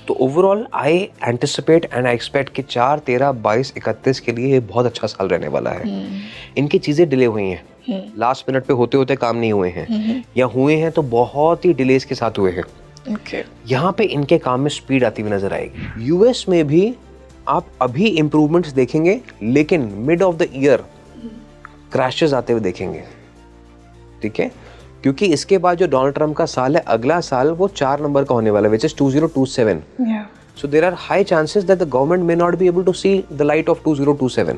तो overall I anticipate and I expect कि 4, 13, 22, 31 के लिए ये बहुत अच्छा साल रहने वाला है। इनकी चीज़ें डिले हुई हैं, लास्ट मिनट पे होते होते काम नहीं हुए हैं, या हुए हैं तो बहुत ही डिलेज के साथ हुए हैं। यहाँ पे इनके काम में स्पीड आती हुई नजर आएगी। यूएस में भी आप अभी इम्प्रूवमेंट्स देखेंगे, लेकिन mid of the year crashes आते हुए देखेंगे, ठीक है? क्योंकि इसके बाद जो डोनाल्ड ट्रम्प का साल है, अगला साल वो 4 नंबर का होने वाला है, which is 2027. So there are high chances that the government may not be able to see the light of 2027.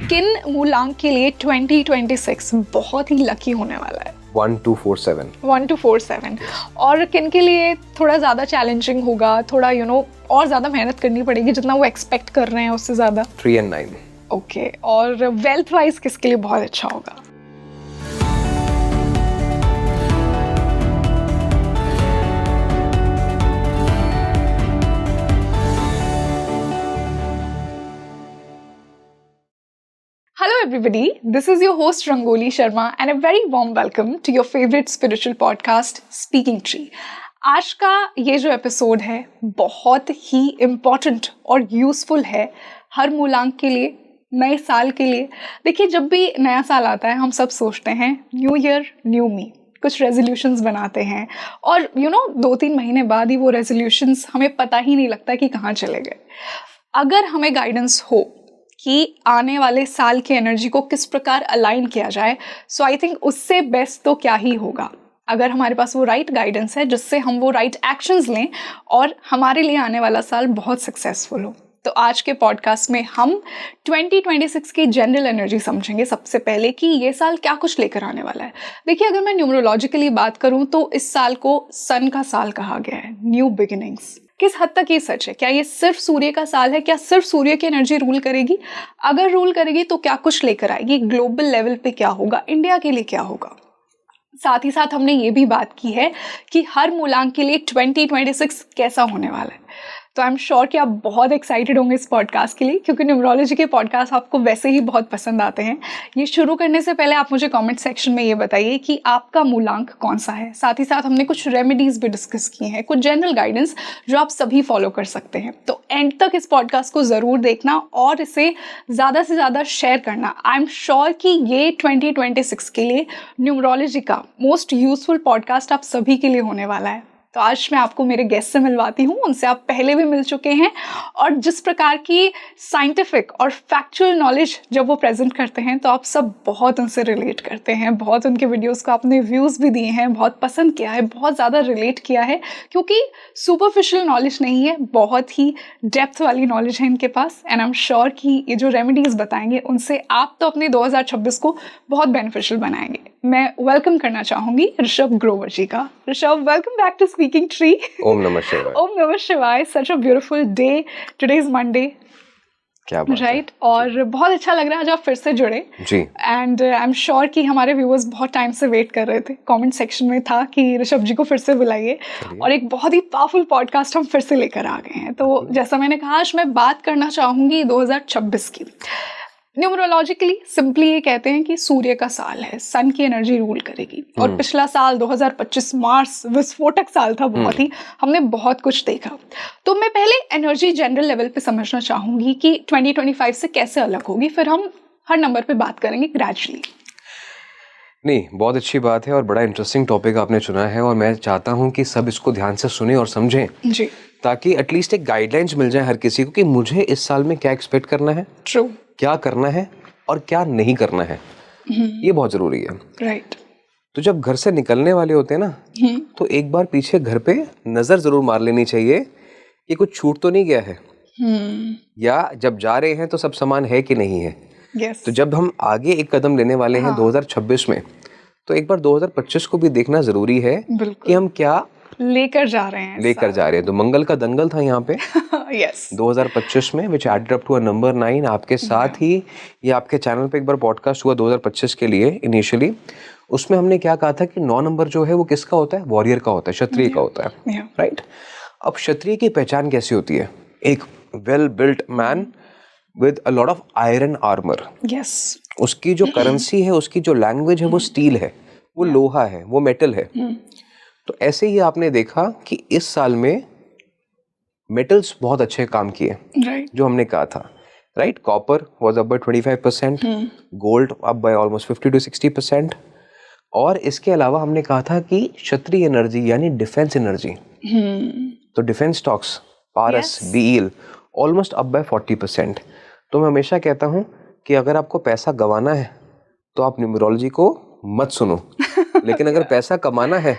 किन मूलांक के लिए 2026 बहुत ही लकी होने वाला है? 1247. 1247. और किन के लिए थोड़ा ज़्यादा चैलेंजिंग होगा, थोड़ा और ज़्यादा मेहनत करनी पड़ेगी जितना वो एक्सपेक्ट कर रहे हैं उससे ज़्यादा? 3 and 9. ओके. और वेल्थ वाइज किसके लिए बहुत अच्छा होगा? Hello everybody, this is your host Rangoli Sharma and a very warm welcome to your favorite spiritual podcast Speaking Tree. आज का ये जो एपिसोड है बहुत ही इम्पॉर्टेंट और यूज़फुल है हर मूलांक के लिए, नए साल के लिए। देखिए, जब भी नया साल आता है हम सब सोचते हैं न्यू ईयर न्यू मी, कुछ रेजोल्यूशंस बनाते हैं और 2-3 महीने बाद ही वो रेजोल्यूशंस हमें पता ही नहीं लगता कि कहाँ चले गए। अगर हमें गाइडेंस हो कि आने वाले साल की एनर्जी को किस प्रकार अलाइन किया जाए, सो आई थिंक उससे बेस्ट तो क्या ही होगा अगर हमारे पास वो राइट गाइडेंस है जिससे हम वो राइट एक्शंस लें और हमारे लिए आने वाला साल बहुत सक्सेसफुल हो। तो आज के पॉडकास्ट में हम 2026 की जनरल एनर्जी समझेंगे सबसे पहले कि ये साल क्या कुछ लेकर आने वाला है। देखिए, अगर मैं न्यूमरोलॉजिकली बात करूं तो इस साल को सन का साल कहा गया है, न्यू बिगिनिंग्स। किस हद तक ये सच है? क्या ये सिर्फ सूर्य का साल है? क्या सिर्फ सूर्य की एनर्जी रूल करेगी? अगर रूल करेगी तो क्या कुछ लेकर आएगी? ग्लोबल लेवल पे क्या होगा? इंडिया के लिए क्या होगा? साथ ही साथ हमने ये भी बात की है कि हर मूलांक के लिए 2026 कैसा होने वाला है। तो आई एम श्योर कि आप बहुत एक्साइटेड होंगे इस पॉडकास्ट के लिए, क्योंकि न्यूमरोलॉजी के पॉडकास्ट आपको वैसे ही बहुत पसंद आते हैं। ये शुरू करने से पहले आप मुझे कमेंट सेक्शन में ये बताइए कि आपका मूलांक कौन सा है। साथ ही साथ हमने कुछ रेमेडीज भी डिस्कस किए हैं, कुछ जनरल गाइडेंस जो आप सभी फॉलो कर सकते हैं। तो एंड तक इस पॉडकास्ट को ज़रूर देखना और इसे ज़्यादा से ज़्यादा शेयर करना। आई एम श्योर कि ये 2026 के लिए न्यूमरोलॉजी का मोस्ट यूजफुल पॉडकास्ट आप सभी के लिए होने वाला है। तो आज मैं आपको मेरे गेस्ट से मिलवाती हूँ, उनसे आप पहले भी मिल चुके हैं और जिस प्रकार की साइंटिफिक और फैक्चुअल नॉलेज जब वो प्रेजेंट करते हैं तो आप सब बहुत उनसे रिलेट करते हैं। बहुत उनके वीडियोस को आपने व्यूज़ भी दिए हैं, बहुत पसंद किया है, बहुत ज़्यादा रिलेट किया है, क्योंकि सुपरफिशियल नॉलेज नहीं है, बहुत ही डेप्थ वाली नॉलेज है इनके पास। एंड आई एम श्योर कि ये जो रेमेडीज़ बताएंगे उनसे आप तो अपने 2026 को बहुत बेनिफिशियल बनाएंगे। मैं वेलकम करना चाहूँगी ऋषभ ग्रोवर जी का। Rishabh, welcome back to Speaking Tree. ओम नमः शिवाय. ओम नमः शिवाय. Such a beautiful day. Today is Monday. क्या बात right? और बहुत अच्छा लग रहा है आज आप फिर से जुड़े जी। एंड आई एम श्योर कि हमारे व्यूअर्स बहुत टाइम से वेट कर रहे थे। कमेंट सेक्शन में था कि ऋषभ जी को फिर से बुलाइए और एक बहुत ही पावरफुल पॉडकास्ट हम फिर से लेकर आ गए हैं। तो जैसा मैंने कहा, आज मैं बात करना चाहूँगी 2026 की। न्यूमरोलॉजिकली सिंपली ये कहते हैं कि सूर्य का साल है, सन की एनर्जी रूल करेगी। और पिछला साल 2025 मार्स विस्फोटक साल था, बहुत ही, हमने बहुत कुछ देखा। तो मैं पहले एनर्जी जनरल लेवल पे समझना चाहूंगी कि 2025 से कैसे अलग होगी, फिर हम हर नंबर पे बात करेंगे ग्रेजुअली। नहीं, बहुत अच्छी बात है और बड़ा इंटरेस्टिंग टॉपिक आपने चुना है और मैं चाहता हूँ कि सब इसको ध्यान से सुने और समझें जी, ताकि एटलीस्ट एक गाइडलाइंस मिल जाए हर किसी को कि मुझे इस साल में क्या एक्सपेक्ट करना है, ट्रू, क्या करना है और क्या नहीं करना है। ये बहुत जरूरी है, राइट। तो जब घर से निकलने वाले होते हैं ना, तो एक बार पीछे घर पे नजर जरूर मार लेनी चाहिए कि कुछ छूट तो नहीं गया है, या जब जा रहे हैं तो सब सामान है कि नहीं है। yes. तो जब हम आगे एक कदम लेने वाले हैं 2026 में, तो एक बार 2025 को भी देखना जरूरी है कि हम क्या लेकर जा रहे हैं। तो मंगल का दंगल था यहाँ पे yes. 2025 में, which added up to a number 9। आपके साथ ही ये आपके चैनल पे एक बार पॉडकास्ट हुआ 2025 के लिए इनिशियली। उसमें हमने क्या कहा था कि 9 नंबर जो है वो किसका होता है? वॉरियर का होता है, क्षत्रिय का होता है, राइट। अब क्षत्रिय की पहचान कैसी होती है? एक well built man with a lot of iron armour. उसकी जो करेंसी है, उसकी जो लैंग्वेज है वो स्टील है, वो लोहा है, वो मेटल है। तो ऐसे ही आपने देखा कि इस साल में मेटल्स बहुत अच्छे काम किए, राइट, जो हमने कहा था, right. Copper was up by 25%, gold up by almost 50 to 60%. और इसके अलावा हमने कहा था कि क्षत्रिय एनर्जी यानी डिफेंस एनर्जी, तो defence stocks, Paras, BEL almost up by 40%. तो मैं हमेशा कहता हूं कि अगर आपको पैसा गंवाना है तो आप न्यूमरोलॉजी को मत सुनो, लेकिन अगर पैसा कमाना है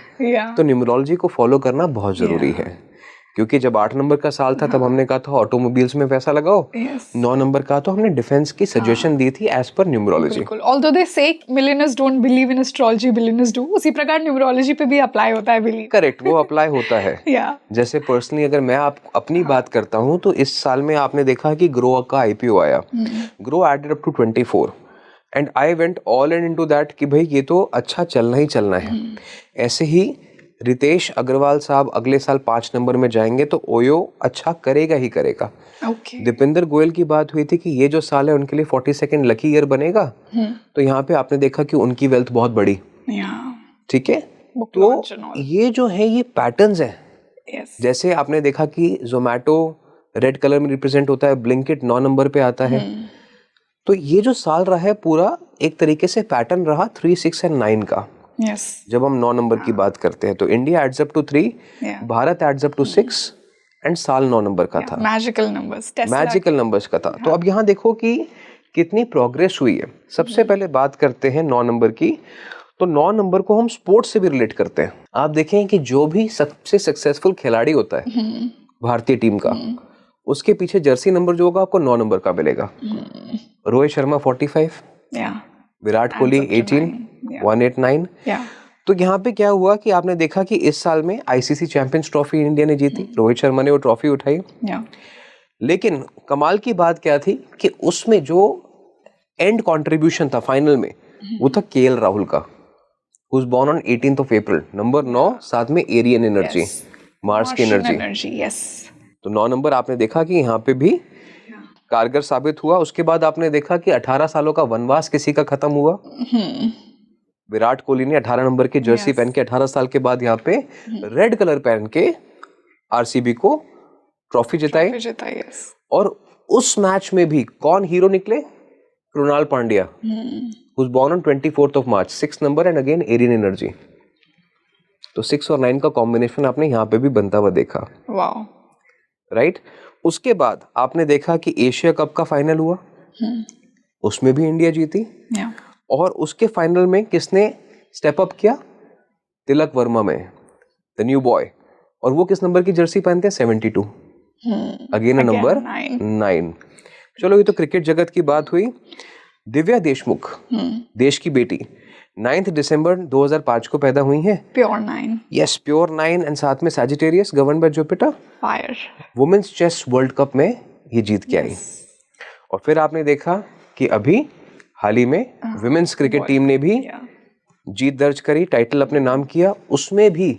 तो न्यूमरोलॉजी को फॉलो करना बहुत जरूरी है. क्योंकि जब 8 नंबर का साल था तब हमने कहा था ऑटोमोबाइल्स में पैसा लगाओ, 9 नंबर का तो हमने डिफेंस की सजेशन दी थी एज पर न्यूमरोलॉजी. बिल्कुल. ऑल्दो दे से millionaires don't believe in astrology, billionaires do, उसी प्रकार न्यूमरोलॉजी पे भी अप्लाई होता है बिलीव. करेक्ट, वो अप्लाई होता है. जैसे पर्सनली अगर मैं अपनी बात करता हूँ तो इस साल में आपने देखा कि ग्रो का आईपीओ आया, Groww added up to 24 and I went all in into that कि भाई ये तो अच्छा चलना ही चलना है. ऐसे ही रितेश अग्रवाल साहब अगले साल 5 नंबर में जाएंगे तो ओयो अच्छा करेगा ही करेगा. दीपेंद्र गोयल की बात हुई थी कि ये जो साल है उनके लिए 42nd लकी ईयर बनेगा, तो यहाँ पे आपने देखा कि उनकी वेल्थ बहुत बड़ी. ठीक है, तो ये जो है ये पैटर्न्स हैं. जैसे आपने देखा कि जोमैटो रेड कलर में रिप्रेजेंट होता है, ब्लिंकिट 9 नंबर पे आता है. तो ये जो साल रहा है पूरा एक तरीके से पैटर्न रहा 3, 6 and 9 का. जब हम 9 नंबर की बात करते हैं तो India adds up to 3, Bharat adds up to 6 and साल 9 नंबर का था. मैजिकल नंबर्स का था. तो अब यहाँ देखो कि कितनी प्रोग्रेस हुई है. सबसे पहले बात करते हैं 9 नंबर की. तो 9 नंबर को हम स्पोर्ट्स से भी रिलेट करते हैं. आप देखें कि जो भी सबसे सक्सेसफुल खिलाड़ी होता है भारतीय टीम का, उसके पीछे जर्सी नंबर जो होगा आपको 9 नंबर का मिलेगा. रोहित शर्मा 45, विराट कोहली 18, 189. तो यहाँ पे क्या हुआ कि आपने देखा कि इस साल में आईसीसी चैंपियंस ट्रॉफी इंडिया ने जीती, रोहित शर्मा ने वो ट्रॉफी उठाई. लेकिन कमाल की बात क्या थी कि उसमें जो एंड कंट्रीब्यूशन था फाइनल में, वो था केएल राहुल का, who was born on 18th of April, number 9, साथ में एरियन एनर्जी, मार्स की एनर्जी. तो 9 नंबर आपने देखा कि यहाँ पे भी कारगर साबित हुआ. उसके बाद आपने देखा कि 18 सालों का वनवास किसी का खत्म हुआ. विराट कोहली ने 18 नंबर की जर्सी पहन के 18 साल के बाद यहाँ पे रेड कलर पहन के आरसीबी को ट्रॉफी जिताई. और उस मैच में भी कौन हीरो निकले? Krunal Pandya, who was born on 24th of March, 6 number and again Arian energy. तो 6 और 9 का कॉम्बिनेशन आपने यहाँ पे भी बनता हुआ देखा. राइट. उसके बाद आपने देखा कि एशिया कप का फाइनल हुआ, उसमें भी इंडिया जीती. और उसके फाइनल में किसने स्टेप अप किया? तिलक वर्मा में, द न्यू बॉय. और वो किस नंबर की जर्सी पहनते हैं? 72, अगेन नंबर 9. चलो ये तो क्रिकेट जगत की बात हुई. दिव्या देशमुख, देश की बेटी, 9 दिसंबर 2005 को पैदा हुई हैं. प्योर 9. यस, प्योर 9 एंड साथ में Sagittarius govern by Jupiter. Fire. Women's chess world cup में ये जीत के आई. और फिर आपने देखा कि अभी हाल ही में वुमेन्स क्रिकेट टीम ने भी जीत दर्ज करी, टाइटल अपने नाम किया. उसमें भी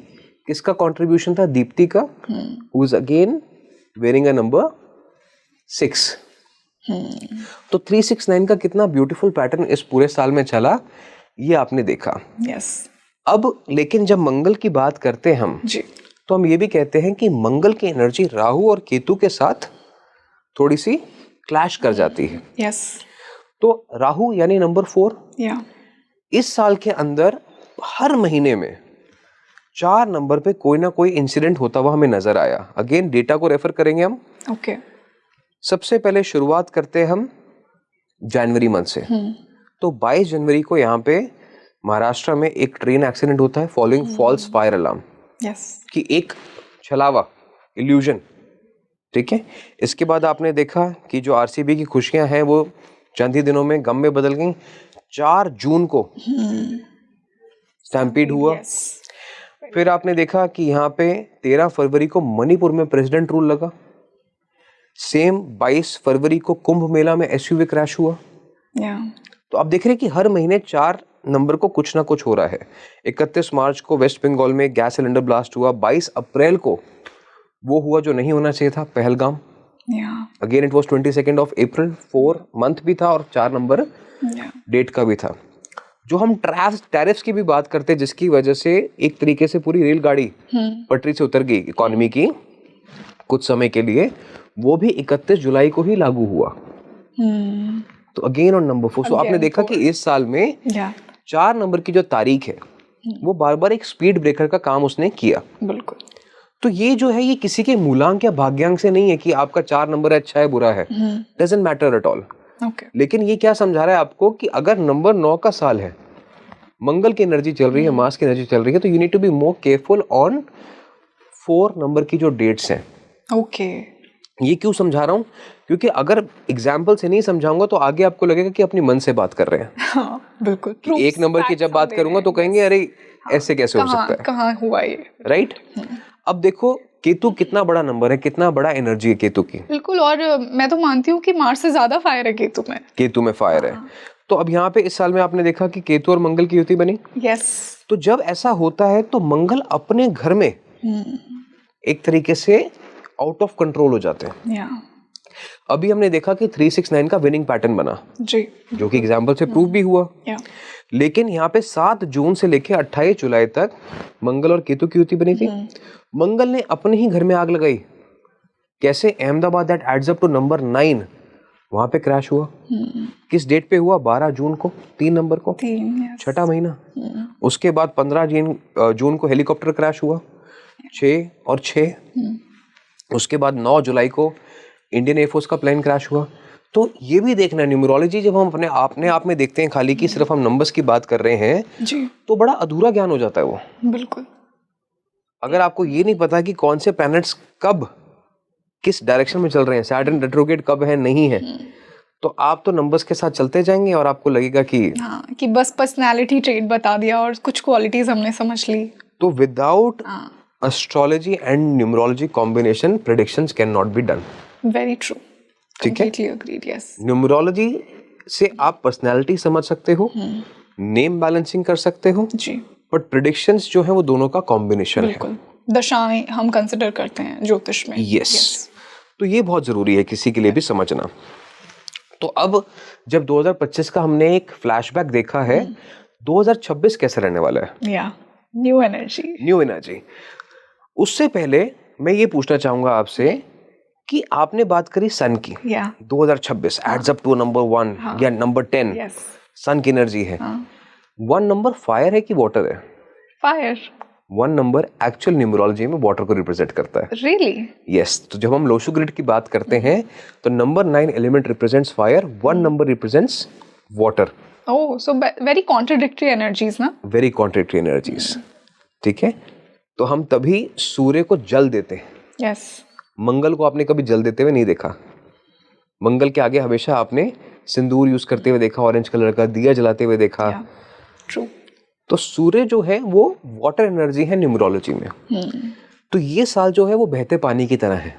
किसका कंट्रीब्यूशन था? दीप्ति का, who is again wearing a number 6. तो 369 का कितना ब्यूटीफुल पैटर्न इस पूरे साल में चला, ये आपने देखा. अब लेकिन जब मंगल की बात करते हैं हम तो हम ये भी कहते हैं कि मंगल की एनर्जी राहु और केतु के साथ थोड़ी सी क्लैश कर जाती है. तो राहु यानी नंबर 4, इस साल के अंदर हर महीने में 4 नंबर पे कोई ना कोई इंसिडेंट होता हुआ हमें नजर आया. अगेन डेटा को रेफर करेंगे हम. सबसे पहले शुरुआत करते हैं हम जनवरी मंथ से. तो 22 जनवरी को यहाँ पे महाराष्ट्र में एक ट्रेन एक्सीडेंट होता है फॉलोइंग फॉल्स फायर अलार्म, कि एक छलावा, इल्यूजन. ठीक है. इसके बाद आपने देखा कि जो आरसीबी की खुशियां हैं वो चंद ही दिनों में गम में बदल गई. 4 जून को स्टैम्पीड हुआ. फिर आपने देखा कि यहाँ पे 13 फरवरी को मणिपुर में प्रेसिडेंट रूल लगा. सेम 22 फरवरी को कुंभ मेला में एसयूवी क्रैश हुआ. तो आप देख रहे हैं कि हर महीने 4 नंबर को कुछ ना कुछ हो रहा है. 31 मार्च को वेस्ट बंगाल में गैस सिलेंडर ब्लास्ट हुआ. 22 अप्रैल को वो हुआ जो नहीं होना चाहिए था, Pahalgam. Again it was 22nd of April. 4 month भी था और 4 नंबर डेट का भी था. जो हम टैरिफ्स की भी बात करते हैं जिसकी वजह से एक तरीके से पूरी रेलगाड़ी पटरी से उतर गई इकोनॉमी की, कुछ समय के लिए, वो भी 31 जुलाई को ही लागू हुआ। तो अगेन ऑन नंबर 4, सो आपने देखा कि इस साल में 4 नंबर की जो तारीख है वो बार बार एक स्पीड ब्रेकर का काम उसने किया। बिल्कुल। तो ये जो है ये किसी के मूलांक या भाग्यांक से नहीं है कि आपका 4 नंबर अच्छा है बुरा है, डजंट मैटर एट ऑल। लेकिन ये क्या समझा रहा है आपको कि अगर नंबर 9 का साल है, मंगल की एनर्जी चल रही है, मार्स की एनर्जी चल रही है, तो you need to be more careful on 4 number की जो डेट्स हैं। ओके। ये क्यों समझा रहा हूँ? क्योंकि अगर एग्जाम्पल से नहीं समझाऊंगा तो आगे आपको लगेगा कि अपनी मन से बात कर रहे हैं। हाँ, बिल्कुल। कि 1 नंबर की जब बात करूंगा तो कहेंगे अरे ऐसे कैसे हो सकता है, कहाँ हुआ ये, राइट? अब देखो केतु कितना बड़ा नंबर है, कितना बड़ा एनर्जी है केतु की। बिल्कुल। और मैं तो मानती हूँ कि मार्स से ज्यादा फायर है केतु में फायर है। तो अब यहाँ पे इस साल में आपने देखा कि केतु और मंगल की युति बनी। यस। तो जब ऐसा होता है तो मंगल अपने घर में एक तरीके से आउट ऑफ कंट्रोल हो जाते हैं। अभी हमने देखा कि 369 का विनिंग पैटर्न बना जी, जो कि एग्जाम्पल से प्रूव भी हुआ। लेकिन यहाँ पे 7 जून से लेके 28 जुलाई तक मंगल और केतु की युति बनी थी। मंगल ने अपने ही घर में आग लगाई। कैसे? Ahmedabad that adds up to number 9, वहां पे क्रैश हुआ। किस डेट पे हुआ? 12 जून को, 3 नंबर को, 6ठा महीना। उसके बाद 15 जून को हेलीकॉप्टर क्रैश हुआ, 6 और 6। उसके बाद 9 जुलाई को इंडियन एयरफोर्स का प्लेन क्रैश हुआ। तो ये भी देखना, न्यूमरोलॉजी जब हम अपने आप में देखते हैं खाली कि सिर्फ हम नंबर्स की बात कर रहे हैं जी, तो बड़ा अधूरा ज्ञान हो जाता है वो। बिल्कुल। अगर आपको ये नहीं पता कि कौन से प्लैनेट्स कब किस डायरेक्शन में चल रहे हैं, सैटर्न रेट्रोग्रेड कब है नहीं है, तो आप तो नंबर्स के साथ चलते जाएंगे और आपको लगेगा कि कि बस पर्सनालिटी ट्रेट बता दिया और कुछ क्वालिटीज हमने समझ ली। तो without astrology and numerology combination predictions can not be done. Very true. ठीक है? यस। न्यूमरोलॉजी से आप पर्सनालिटी समझ सकते हो, नेम बैलेंसिंग कर सकते हो जी, बट प्रेडिक्शंस जो है वो दोनों का कॉम्बिनेशन है। दशाएं हम कंसिडर करते हैं ज्योतिष में। यस। तो ये बहुत जरूरी है किसी के लिए भी समझना। तो अब जब 2025 का हमने एक फ्लैशबैक देखा है, 2026 कैसे रहने वाला है? New energy. उससे पहले मैं ये पूछना चाहूंगा आपसे कि आपने बात करी सन की। 2026 एड्स अप टू नंबर 1 या नंबर 10। सन की एनर्जी है। 1 नंबर फायर है कि वाटर है? फायर। 1 नंबर एक्चुअल न्यूमरोलॉजी में वाटर को रिप्रेजेंट करता है। रियली? यस। तो जब हम लोशु ग्रिड की बात करते हैं तो number 9 element represents fire, 1 number represents water. Oh, so very contradictory energies ना? Very contradictory energies. ठीक है। तो हम तभी सूर्य को जल देते हैं। यस। मंगल को आपने कभी जल देते हुए नहीं देखा। मंगल के आगे हमेशा आपने सिंदूर यूज करते हुए देखा, ऑरेंज कलर का दिया जलाते हुए देखा। ट्रू। तो सूर्य जो है वो वाटर एनर्जी है न्यूमरोलॉजी में। तो ये साल जो है वो बहते पानी की तरह है।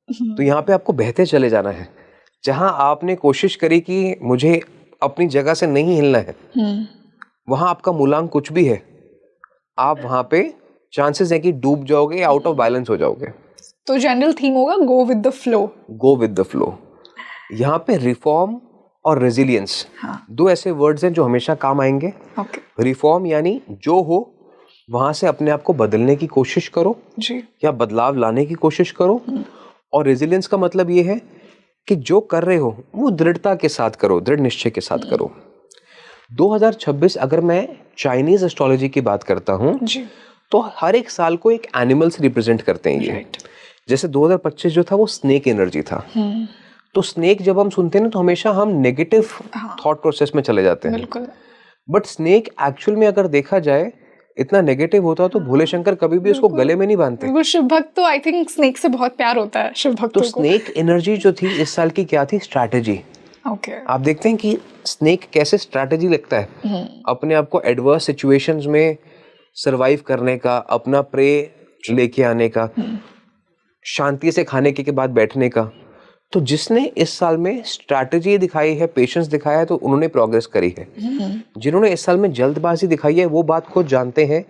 तो यहाँ पे आपको बहते चले जाना है। जहां आपने कोशिश करी कि मुझे अपनी जगह से नहीं हिलना है, वहां आपका मूलांक कुछ भी है, आप वहां पे चांसेस है कि डूब जाओगे, आउट ऑफ बैलेंस हो जाओगे। तो जनरल थीम होगा गो with the flow. Go with the flow. यहाँ पे रिफॉर्म और रेजिलियंस, दो ऐसे वर्ड्स हैं जो हमेशा काम आएंगे। रिफॉर्म यानी जो हो वहां से अपने आप को बदलने की कोशिश करो जी, या बदलाव लाने की कोशिश करो। और रेजिलियंस का मतलब ये है कि जो कर रहे हो वो दृढ़ता के साथ करो, दृढ़ निश्चय के साथ करो। 2026 अगर मैं चाइनीज एस्ट्रोलॉजी की बात करता हूँ तो हर एक साल को एक एनिमल से रिप्रेजेंट करते हैं ये। जैसे 2025 जो था वो स्नेक एनर्जी था। तो स्नेक जब हम सुनते हैं ना तो हमेशा हम नेगेटिव थॉट प्रोसेस में चले जाते हैं। बट स्नेक एक्चुअल में अगर देखा जाए इतना नेगेटिव होता तो भोले शंकर कभी भी उसको गले में नहीं बांधते। शिव भक्त तो आई थिंक स्नेक से बहुत प्यार होता है शिव भक्तों को। तो स्नेक एनर्जी जो थी इस साल की क्या थी? स्ट्रैटेजी। आप देखते हैं कि स्नेक कैसे स्ट्रैटेजी लगता है अपने आप को एडवर्स सिचुएशंस में सरवाइव करने का, अपना प्रे लेके आने का, शांति से खाने के बाद बैठने का। तो जिसने इस साल में स्ट्रैटेजी दिखाई है, पेशेंस दिखाया है, तो उन्होंने प्रोग्रेस करी है। जिन्होंने इस साल में जल्दबाजी दिखाई है वो बात खुद जानते हैं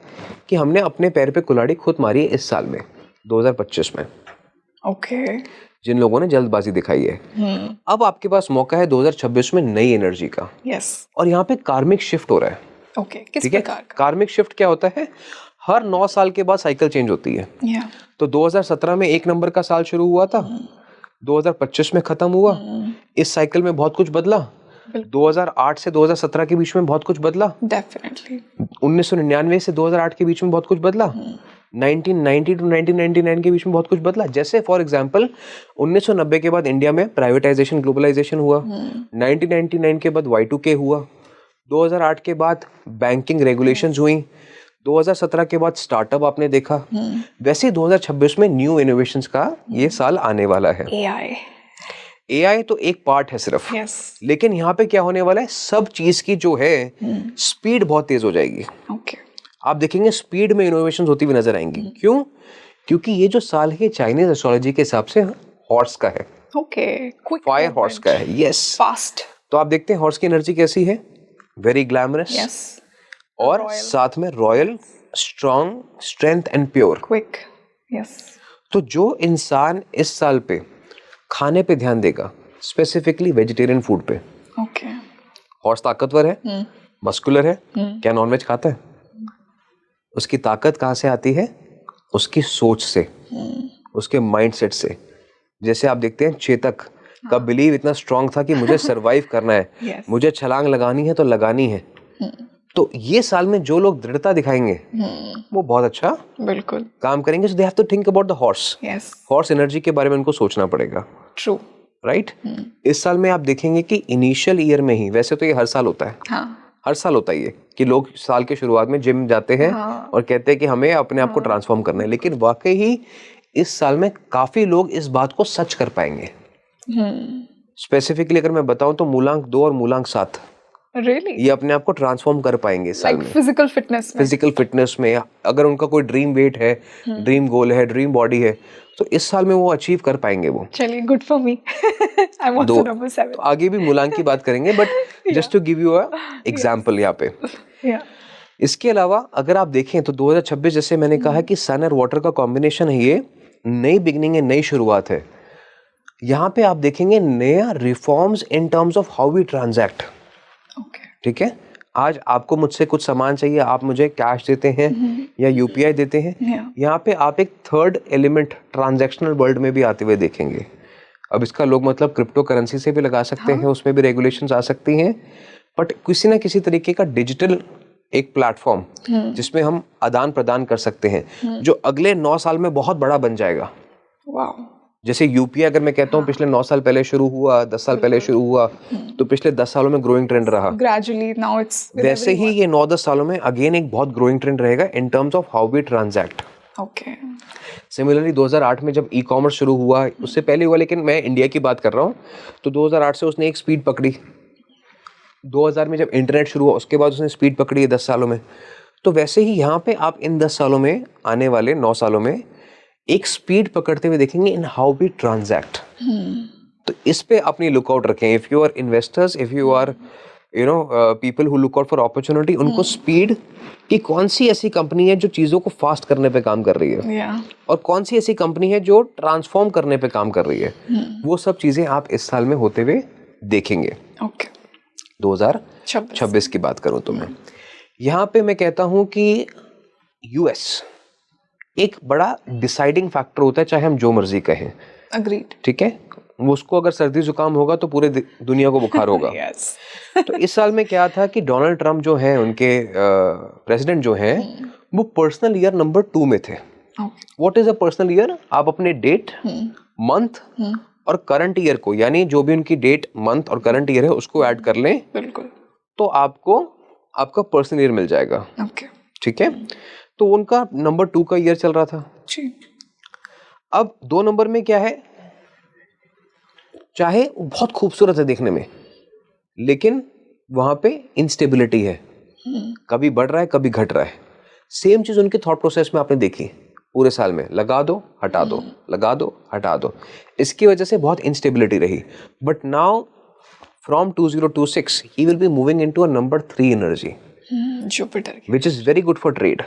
कि हमने अपने पैर पे कुल्हाड़ी खुद मारी है इस साल में 2025 में। जिन लोगों ने जल्दबाजी दिखाई है। अब आपके पास मौका है 2026 में नई एनर्जी का। और यहाँ पे कार्मिक शिफ्ट हो रहा है। किस प्रकार का? कार्मिक शिफ्ट क्या होता है? हर 9 साल के बाद साइकिल चेंज होती है। तो 2017 में 1 नंबर का साल शुरू हुआ था, 2025 में खत्म हुआ, इस साइकिल में बहुत कुछ बदला। 2008 से 2017 के बीच में बहुत कुछ बदला, डेफिनेटली 1999 से 2008 के बीच में बहुत कुछ बदला, 1990 टू 1999 के बीच में बहुत कुछ बदला। जैसे फॉर एग्जांपल 1990 के बाद इंडिया में प्राइवेटाइजेशन ग्लोबलाइजेशन हुआ, 1999 के बाद Y2K हुआ, 2008 के बाद बैंकिंग रेगुलेशंस हुई, 2017 के बाद स्टार्टअप आपने देखा। वैसे 2026 में न्यू इनोवेशंस का ये साल आने वाला है। AI तो एक पार्ट है सिर्फ, लेकिन यहाँ पे क्या होने वाला है, सब चीज की जो है स्पीड बहुत तेज हो जाएगी। आप देखेंगे स्पीड में इनोवेशंस होती हुई नजर आएंगी। क्यों? क्योंकि ये जो साल है चाइनीज एस्ट्रोलॉजी के हिसाब से हॉर्स का है, फायर हॉर्स का है। Yes, fast. तो आप देखते हैं हॉर्स की एनर्जी कैसी है, वेरी ग्लैमरस, और साथ में royal, strong, strength and pure, quick. तो जो इंसान इस साल पे खाने पे ध्यान देगा, स्पेसिफिकली वेजिटेरियन फूड पे, हॉर्स ताकतवर है, मस्कुलर है, क्या नॉनवेज खाता है? उसकी ताकत कहाँ से आती है? उसकी सोच से, उसके माइंडसेट से। जैसे आप देखते हैं चेतक का बिलीव इतना स्ट्रांग था कि मुझे सरवाइव करना है, मुझे छलांग लगानी है तो लगानी है। तो ये साल में जो लोग दृढ़ता दिखाएंगे वो बहुत अच्छा बिल्कुल काम करेंगे। So they have to think about the horse. Horse energy के बारे में उनको सोचना पड़ेगा। True, right. इस साल में आप देखेंगे कि इनिशियल ईयर में ही, वैसे तो ये हर साल होता है, हर साल होता है ये कि लोग साल के शुरुआत में जिम जाते हैं और कहते हैं कि हमें अपने आप को ट्रांसफॉर्म करना है, लेकिन वाकई ही इस साल में काफी लोग इस बात को सच कर पाएंगे। स्पेसिफिकली अगर मैं बताऊं तो मूलांक 2 और मूलांक 7 ये अपने आप को ट्रांसफॉर्म कर पाएंगे इस साल में। फिजिकल फिटनेस में अगर उनका कोई ड्रीम वेट है, ड्रीम गोल है, ड्रीम बॉडी है, तो इस साल में वो अचीव कर पाएंगे वो। चलिए, good for me. I am also number 7। तो आगे भी मूलांक की बात करेंगे, but just to give you a example यहाँ पे। इसके अलावा अगर आप देखें तो 2026 जैसे मैंने कहा कि सन और वाटर का कॉम्बिनेशन है, ये नई बिगनिंग है, नई शुरुआत है। यहाँ पे आप देखेंगे नया reforms in terms of how we transact. ठीक है, आज आपको मुझसे कुछ सामान चाहिए, आप मुझे कैश देते हैं या यूपीआई देते हैं। यहाँ पे आप एक थर्ड एलिमेंट ट्रांजैक्शनल वर्ल्ड में भी आते हुए देखेंगे। अब इसका लोग मतलब क्रिप्टो करेंसी से भी लगा सकते हैं, उसमें भी रेगुलेशंस आ सकती हैं, बट किसी ना किसी तरीके का डिजिटल एक प्लेटफॉर्म जिसमें हम आदान प्रदान कर सकते हैं, जो अगले 9 साल में बहुत बड़ा बन जाएगा। जैसे यूपीआई अगर मैं कहता हूँ पिछले 9 साल पहले शुरू हुआ, 10 साल पहले शुरू हुआ, तो पिछले 10 सालों में ग्रोइंग ट्रेंड रहा। ग्रेजुअली नाउ इट्स वैसे ही ये 9-10 सालों में अगेन एक बहुत ग्रोइंग ट्रेंड रहेगा in terms of how we transact. Similarly 2008 में जब ई कॉमर्स शुरू हुआ, उससे पहले हुआ, लेकिन मैं इंडिया की बात कर रहा हूँ, तो 2008 से उसने एक स्पीड पकड़ी। 2000 में जब इंटरनेट शुरू हुआ उसके बाद उसने स्पीड पकड़ी है 10 सालों में। तो वैसे ही यहाँ पे आप इन 10 सालों में, आने वाले 9 सालों में एक स्पीड पकड़ते हुए देखेंगे इन हाउ वी ट्रांजैक्ट। तो इस पे अपनी लुकआउट रखें। If you are investors, if you are people who look out for opportunity, उनको स्पीड की कौन सी ऐसी कंपनी है जो चीजों को फास्ट करने पे काम कर रही है, और कौन सी ऐसी कंपनी है जो ट्रांसफॉर्म करने पे काम कर रही है, वो सब चीजें आप इस साल में होते हुए देखेंगे। 2026 की बात करूं तो मैं यहाँ पे मैं कहता हूं कि यूएस एक बड़ा डिसाइडिंग फैक्टर होता है, चाहे हम जो मर्जी कहें। अग्रीड। ठीक है, उसको अगर सर्दी जुकाम होगा तो पूरे दुनिया को बुखार होगा। तो इस साल में क्या था कि डोनाल्ड ट्रंप जो हैं, उनके प्रेसिडेंट जो हैं, वो पर्सनल ईयर नंबर 2 में थे। What is a personal year? आप अपने डेट, मंथ और करंट ईयर को, यानी जो भी उनकी डेट, मंथ और करंट ईयर है उसको ऐड कर लें, बिल्कुल, तो आपको आपका पर्सनल ईयर मिल जाएगा। ठीक है, तो उनका नंबर 2 का ईयर चल रहा था। अब 2 नंबर में क्या है, चाहे बहुत खूबसूरत है देखने में, लेकिन वहां पे इंस्टेबिलिटी है, कभी बढ़ रहा है कभी घट रहा है। सेम चीज उनके थॉट प्रोसेस में आपने देखी पूरे साल में, लगा दो हटा दो, लगा दो हटा दो, इसकी वजह से बहुत इंस्टेबिलिटी रही। But now from 2026 he will be moving into a number 3 energy, Jupiter, which is very good for trade.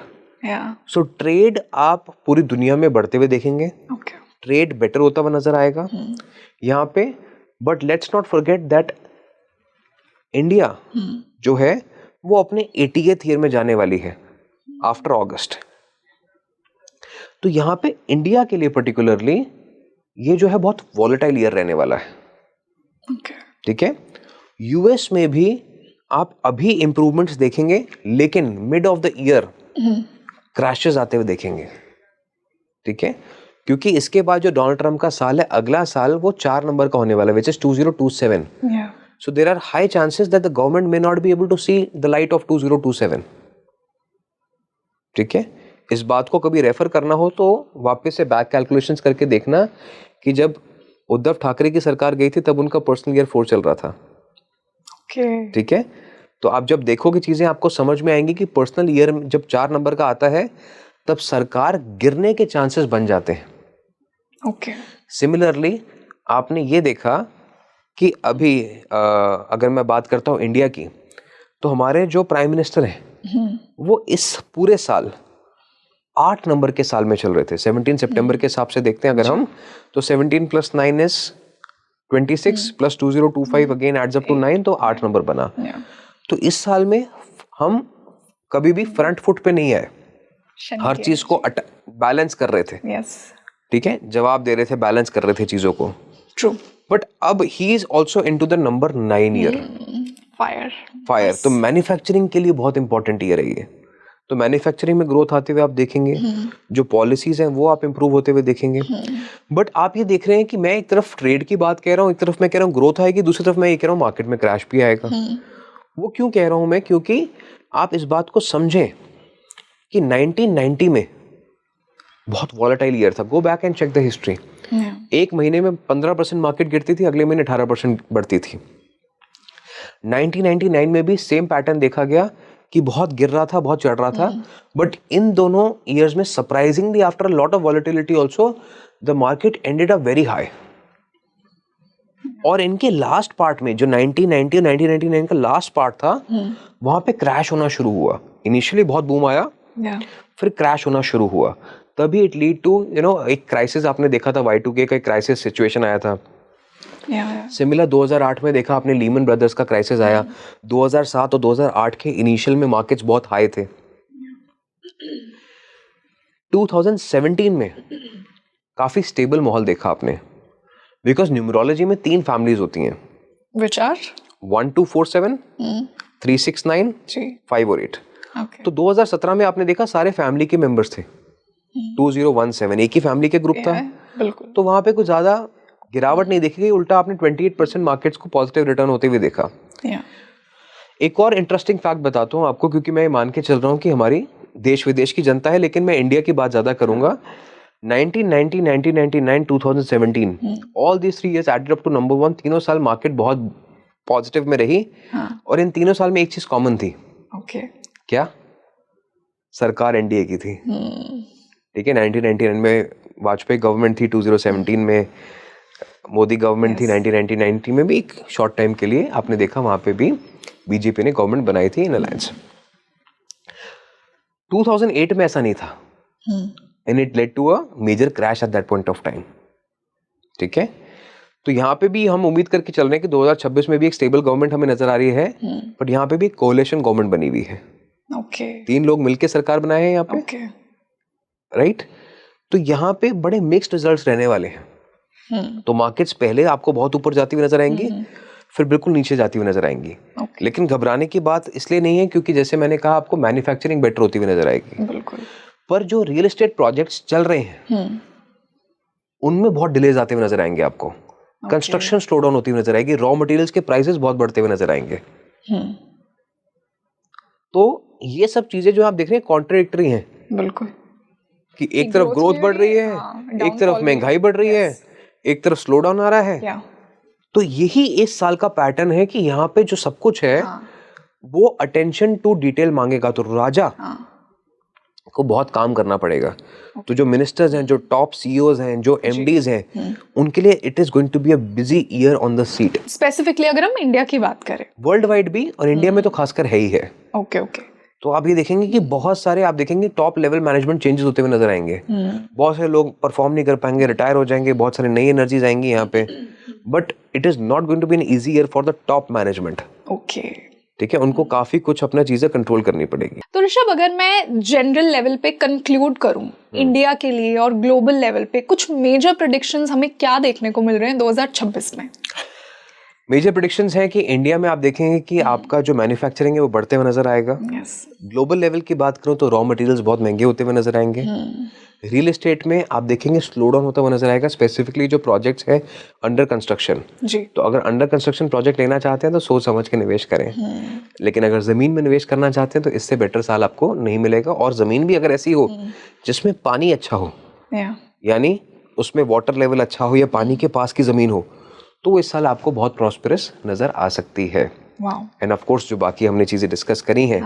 So trade आप पूरी दुनिया में बढ़ते हुए देखेंगे। ट्रेड बेटर होता हुआ नजर आएगा यहाँ पे। But let's not forget that India जो है वो अपने 80th ईयर में जाने वाली है आफ्टर अगस्त। तो यहाँ पे इंडिया के लिए पर्टिकुलरली ये जो है बहुत वॉलेटाइल ईयर रहने वाला है. ठीक है. यूएस में भी आप अभी इंप्रूवमेंट्स देखेंगे, लेकिन mid of the year crashes आते हुए देखेंगे. ठीक है, क्योंकि इसके बाद जो डोनाल्ड ट्रम्प का साल है, अगला साल वो 4 नंबर का होने वाला है, which is 2027. So there are high chances that the government may not be able to see the light of 2027. ठीक है. इस बात को कभी रेफर करना हो तो वापस से बैक कैलकुलेशंस करके देखना कि जब उद्धव ठाकरे की सरकार गई थी तब उनका पर्सनल ईयर 4 चल रहा था. ठीक है. तो आप जब देखोगे चीजें आपको समझ में आएंगी कि पर्सनल ईयर जब 4 नंबर का आता है तब सरकार गिरने के चांसेस बन जाते हैं. सिमिलरली आपने ये देखा कि अभी अगर मैं बात करता हूँ इंडिया की, तो हमारे जो प्राइम मिनिस्टर हैं वो इस पूरे साल 8 नंबर के साल में चल रहे थे. 17 सितंबर के हिसाब से देखते हैं अगर हम, तो 17 + 9 is 26 + 2025 again adds up to 9, तो 8 नंबर बना. तो इस साल में हम कभी भी फ्रंट फुट पे नहीं आए, हर चीज को बैलेंस कर रहे थे. ठीक है, जवाब दे रहे थे, बैलेंस कर रहे थे चीजों को. ट्रू. बट अब he is also into the number 9 year. Fire. तो मैन्युफैक्चरिंग के लिए बहुत इंपॉर्टेंट ईयर है ये. तो मैन्युफैक्चरिंग में ग्रोथ आते हुए आप देखेंगे, जो पॉलिसीज हैं वो आप इंप्रूव होते हुए देखेंगे. बट आप ये देख रहे हैं कि मैं एक तरफ ट्रेड की बात कह रहा हूँ, एक तरफ मैं कह रहा हूँ ग्रोथ आएगी, दूसरी तरफ मैं ये कह रहा हूँ मार्केट में क्रैश भी आएगा. वो क्यों कह रहा हूँ मैं? क्योंकि आप इस बात को समझें कि 1990 में बहुत वॉलेटाइल ईयर था. Go back and check the history. एक महीने में 15% मार्केट गिरती थी, अगले महीने 18% बढ़ती थी. 1999 में भी सेम पैटर्न देखा गया कि बहुत गिर रहा था, बहुत चढ़ रहा था. बट इन दोनों ईयर्स में surprisingly after a lot of volatility also the market ended up very high. और इनके लास्ट पार्ट में जो 1990 और 1999 का लास्ट पार्ट था, वहां पे क्रैश होना शुरू हुआ. इनिशियली बहुत बूम आया, फिर क्रैश होना शुरू हुआ. तभी इट लीड टू एक क्राइसिस आपने देखा था, Y2K का एक क्राइसिस सिचुएशन आया था. सिमिलर 2008 में देखा आपने, लीमन ब्रदर्स का क्राइसिस आया. 2007 और 2008 के इनिशियल में मार्केट्स बहुत हाई थे. 2017 में काफी स्टेबल माहौल देखा आपने, बिकॉज न्यूमरोलॉजी में 3 फैमिलीज होती हैं, which are 1 2 4 7, 3 6 9, 5 और 8. तो 2017 में आपने देखा सारे फैमिली के मेंबर्स थे. 2017 एक ही फैमिली के ग्रुप था. तो वहां पे कुछ ज्यादा गिरावट नहीं देखी गई, उल्टा आपने 28% मार्केट्स को पॉजिटिव रिटर्न होते हुए देखा. एक और इंटरेस्टिंग फैक्ट बताता हूँ आपको, क्योंकि मैं मान के चल रहा हूँ कि हमारी देश विदेश की जनता है, लेकिन मैं इंडिया की बात ज्यादा करूंगा. 1990, 1999, 2017, all these 3 years added up to number 1. तीनों साल मार्केट बहुत पॉजिटिव में रही. और इन तीनों साल में एक चीज कॉमन थी. क्या? सरकार एनडीए की थी. ठीक है. 1999 में वाजपेयी गवर्नमेंट थी, 2017 में मोदी गवर्नमेंट थी, 1990 में भी एक शॉर्ट टाइम के लिए आपने देखा वहां पे भी बीजेपी ने गवर्नमेंट बनाई थी इन अलायंस. 2008 में ऐसा नहीं था, and it led to a major crash at that point of time. ठीक है. तो यहाँ पे भी हम उम्मीद करके चल रहे हैं कि 2026 में भी एक स्टेबल गवर्नमेंट हमें नजर आ रही है. बट यहाँ पे भी कोalition गवर्नमेंट बनी हुई है. 3 लोग मिलकर सरकार बनाए हैं यहाँ पे. राइट. तो यहाँ पे बड़े मिक्स्ड रिजल्ट्स रहने वाले हैं. तो मार्केट्स पहले आपको बहुत ऊपर जाती हुई नजर आएंगी, फिर बिल्कुल नीचे जाती हुई नजर आएंगी. लेकिन घबराने की बात इसलिए नहीं है, क्योंकि जैसे मैंने कहा आपको मैन्युफैक्चरिंग बेटर होती हुई नजर आएगी. पर जो रियल एस्टेट प्रोजेक्ट्स चल रहे हैं उनमें बहुत डिलेज आते हुए नजर आएंगे आपको. कंस्ट्रक्शन स्लो डाउन होती हुई नजर आएगी. रॉ मटेरियल्स के प्राइसेस बहुत बढ़ते हुए नजर आएंगे. तो ये सब चीजें जो आप देख रहे हैं कॉन्ट्रडिक्टरी हैं. बिल्कुल. कि एक तरफ ग्रोथ बढ़ रही है, एक तरफ महंगाई बढ़ रही है, एक तरफ स्लो डाउन आ रहा है. तो यही इस साल का पैटर्न है कि यहाँ पे जो सब कुछ है वो अटेंशन टू डिटेल मांगेगा. तो राजा को बहुत काम करना पड़ेगा. तो जो मिनिस्टर्स हैं, जो टॉप सीईओज हैं, जो एमडीज हैं, उनके लिए it is going to be a busy year on the seat. Specifically अगर हम इंडिया की बात करें, वर्ल्ड वाइड भी और इंडिया में तो खासकर है ही है. ओके. तो आप ये देखेंगे कि बहुत सारे आप देखेंगे टॉप लेवल मैनेजमेंट चेंजेस होते हुए नजर आएंगे. बहुत सारे लोग परफॉर्म नहीं कर पाएंगे, रिटायर हो जाएंगे, बहुत सारी नई एनर्जीज आएंगी यहाँ पे. But it is not going to be an easy year for the top management. ठीक है, उनको काफी कुछ अपना चीजें कंट्रोल करनी पड़ेगी। तो ऋषभ, अगर मैं जनरल लेवल पे कंक्लूड करूं इंडिया के लिए और ग्लोबल लेवल पे, कुछ मेजर प्रेडिक्शंस हमें क्या देखने को मिल रहे हैं 2026 में? मेजर प्रेडिक्शंस हैं कि इंडिया में आप देखेंगे कि आपका जो मैन्युफैक्चरिंग है वो बढ़ते हुए नजर आएगा। ग्लोबल लेवल की बात करूं तो रॉ मटेरियल्स बहुत महंगे होते हुए नजर आएंगे। रियल एस्टेट में आप देखेंगे स्लो डाउन होता हुआ नजर आएगा, स्पेसिफिकली जो प्रोजेक्ट्स है अंडर कंस्ट्रक्शन। तो अगर अंडर कंस्ट्रक्शन प्रोजेक्ट लेना चाहते हैं तो सोच समझ के निवेश करें, लेकिन अगर जमीन में निवेश करना चाहते हैं तो इससे बेटर साल आपको नहीं मिलेगा। और जमीन भी अगर ऐसी हो जिसमें पानी अच्छा हो, यानी उसमें वाटर लेवल अच्छा हो या पानी के पास की जमीन हो, तो इस साल आपको बहुत प्रॉस्पेरस नजर आ सकती है। एंड ऑफ कोर्स जो बाकी हमने चीजें डिस्कस करी हैं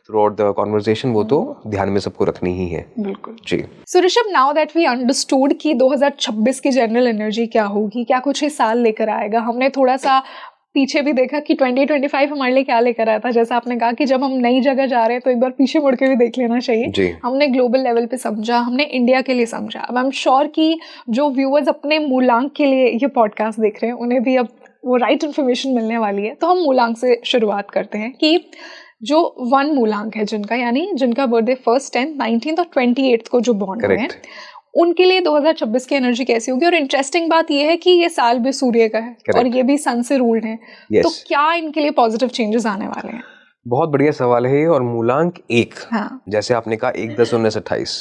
थ्रू आउट द कॉन्वर्सेशन, वो तो ध्यान में सबको रखनी ही है। बिल्कुल जी। So Rishabh, now that we understood कि 2026 की जनरल एनर्जी क्या होगी, क्या कुछ इस साल लेकर आएगा, हमने थोड़ा सा पीछे भी देखा कि 2025 हमारे लिए क्या लेकर आया था। जैसा आपने कहा कि जब हम नई जगह जा रहे हैं तो एक बार पीछे मुड़ के भी देख लेना चाहिए। हमने ग्लोबल लेवल पे समझा, हमने इंडिया के लिए समझा। अब आई एम श्योर कि जो व्यूअर्स अपने मूलांक के लिए ये पॉडकास्ट देख रहे हैं उन्हें भी अब वो राइट इन्फॉर्मेशन मिलने वाली है। तो हम मूलांक से शुरुआत करते हैं कि जो 1 मूलांक है जिनका, यानी जिनका बर्थडे 1st, 10th, 19th और 28th को जो बॉर्न हुए हैं, उनके लिए 2026 की एनर्जी कैसी होगी? और इंटरेस्टिंग बात यह है कि ये साल भी सूर्य का है और ये भी सन से रूल्ड है। तो क्या इनके लिए पॉजिटिव चेंजेस आने वाले हैं? बहुत बढ़िया सवाल है ये। और मूलांक 1, जैसे आपने कहा 1/10/1928,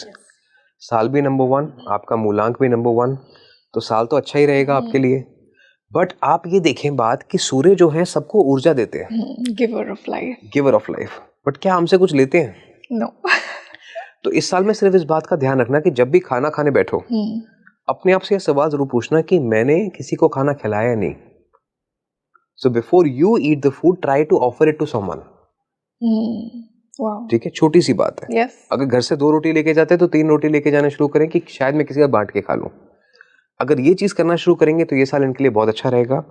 साल भी नंबर 1, आपका मूलांक भी नंबर 1, तो साल तो अच्छा ही रहेगा आपके लिए। बट आप ये देखें बात कि सूर्य जो है सबको ऊर्जा देते हैं, giver of life, giver of life. But क्या हमसे कुछ लेते हैं? नो। तो इस साल में सिर्फ इस बात का ध्यान रखना कि जब भी खाना खाने बैठो, अपने आप से यह सवाल जरूर पूछना कि मैंने किसी को खाना खिलाया नहीं। So before you eat the food, try to offer it to someone. ठीक है, छोटी सी बात है। अगर घर से 2 रोटी लेके जाते हैं तो 3 रोटी लेके जाना शुरू करें कि शायद मैं किसी का बांट के खा लूं। अगर ये चीज करना शुरू करेंगे तो ये साल इनके लिए बहुत अच्छा रहेगा।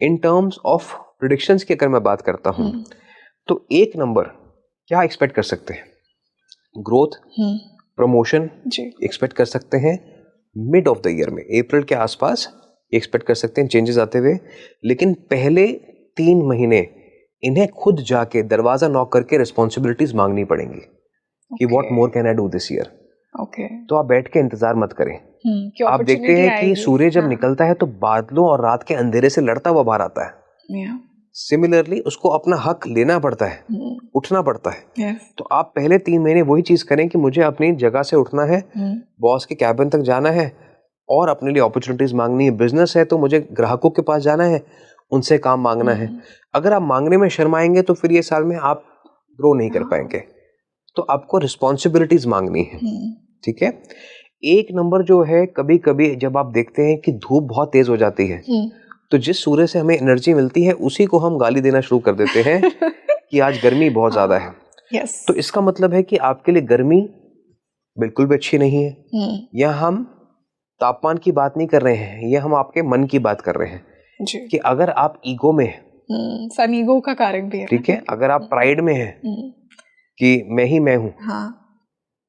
इन टर्म्स ऑफ प्रेडिक्शंस की अगर मैं बात करता हूं तो 1 नंबर क्या एक्सपेक्ट कर सकते हैं? ग्रोथ, प्रमोशन एक्सपेक्ट कर सकते हैं मिड ऑफ द ईयर में, अप्रैल के आसपास एक्सपेक्ट कर सकते हैं चेंजेस आते हुए। लेकिन पहले 3 महीने इन्हें खुद जाके दरवाजा नॉक करके रिस्पॉन्सिबिलिटीज मांगनी पड़ेंगी कि what more can I do this year. तो आप बैठ के इंतजार मत करें। आप देखते हैं कि सूर्य जब निकलता है तो बादलों और रात के अंधेरे से लड़ता हुआ बाहर आता है। सिमिलरली उसको अपना हक लेना पड़ता है, उठना पड़ता है। तो आप पहले 3 महीने वही चीज करें कि मुझे अपनी जगह से उठना है, बॉस के कैबिन तक जाना है और अपने लिए अपॉर्चुनिटीज मांगनी है। बिजनेस है तो मुझे ग्राहकों के पास जाना है, उनसे काम मांगना है। अगर आप मांगने में शर्माएंगे तो फिर ये साल में आप ग्रो नहीं कर पाएंगे। तो आपको रिस्पॉन्सिबिलिटीज मांगनी है। ठीक है। 1 नंबर जो है, कभी कभी जब आप देखते हैं कि धूप बहुत तेज हो जाती है तो जिस सूर्य से हमें एनर्जी मिलती है उसी को हम गाली देना शुरू कर देते हैं कि आज गर्मी बहुत ज्यादा है। तो इसका मतलब है कि आपके लिए गर्मी बिल्कुल भी अच्छी नहीं है। या हम तापमान की बात नहीं कर रहे हैं, यह हम आपके मन की बात कर रहे हैं कि अगर आप ईगो में हैं, सन ईगो का कारक भी है। ठीक है, अगर आप प्राइड में हैं कि मैं ही मैं हूं,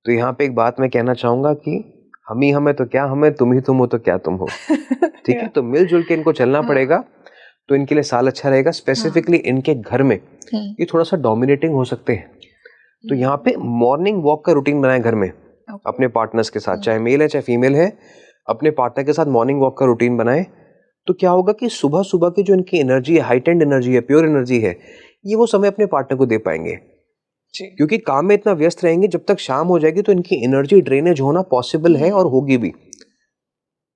तो यहाँ पे एक बात मैं कहना चाहूंगा कि हम ही हमें तो क्या हमें, तुम ही तुम हो तो क्या तुम हो। ठीक है, तो मिलजुल के इनको चलना पड़ेगा तो इनके लिए साल अच्छा रहेगा। स्पेसिफिकली इनके घर में ये थोड़ा सा डोमिनेटिंग हो सकते हैं। तो यहाँ पे मॉर्निंग वॉक का रूटीन बनाएं घर में अपने पार्टनर्स के साथ, चाहे मेल है चाहे फीमेल है, अपने पार्टनर के साथ मॉर्निंग वॉक का रूटीन बनाएं। तो क्या होगा कि सुबह सुबह की जो इनकी एनर्जी है, हाइटेंड एनर्जी है, प्योर एनर्जी है, ये वो समय अपने पार्टनर को दे पाएंगे। क्योंकि काम में इतना व्यस्त रहेंगे, जब तक शाम हो जाएगी तो इनकी एनर्जी ड्रेनेज होना पॉसिबल है और होगी भी।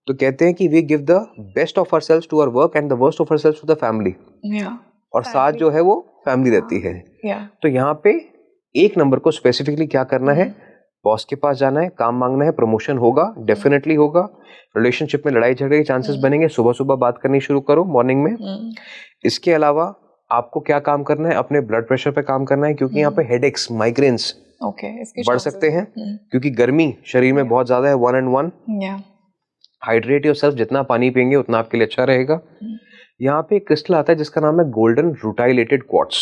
तो कहते हैं कि we give the best of ourselves to our work and the worst of ourselves to the family. और साथ जो है वो फैमिली रहती है। तो यहाँ पे 1 नंबर को स्पेसिफिकली क्या करना है? बॉस के पास जाना है, काम मांगना है, प्रमोशन होगा, डेफिनेटली होगा। रिलेशनशिप में लड़ाई झगड़े के चांसेस बनेंगे, सुबह सुबह बात करनी शुरू करो मॉर्निंग में। इसके अलावा आपको क्या काम करना है? अपने ब्लड प्रेशर पे काम करना है, क्योंकि यहाँ पे हेडेक्स, माइग्रेन्स बढ़ सकते हैं क्योंकि गर्मी शरीर में बहुत ज्यादा है। 1 and 1 हाइड्रेट योरसेल्फ, जितना पानी पिएंगे उतना आपके लिए अच्छा रहेगा। यहाँ पे एक क्रिस्टल आता है जिसका नाम है golden rutilated quartz.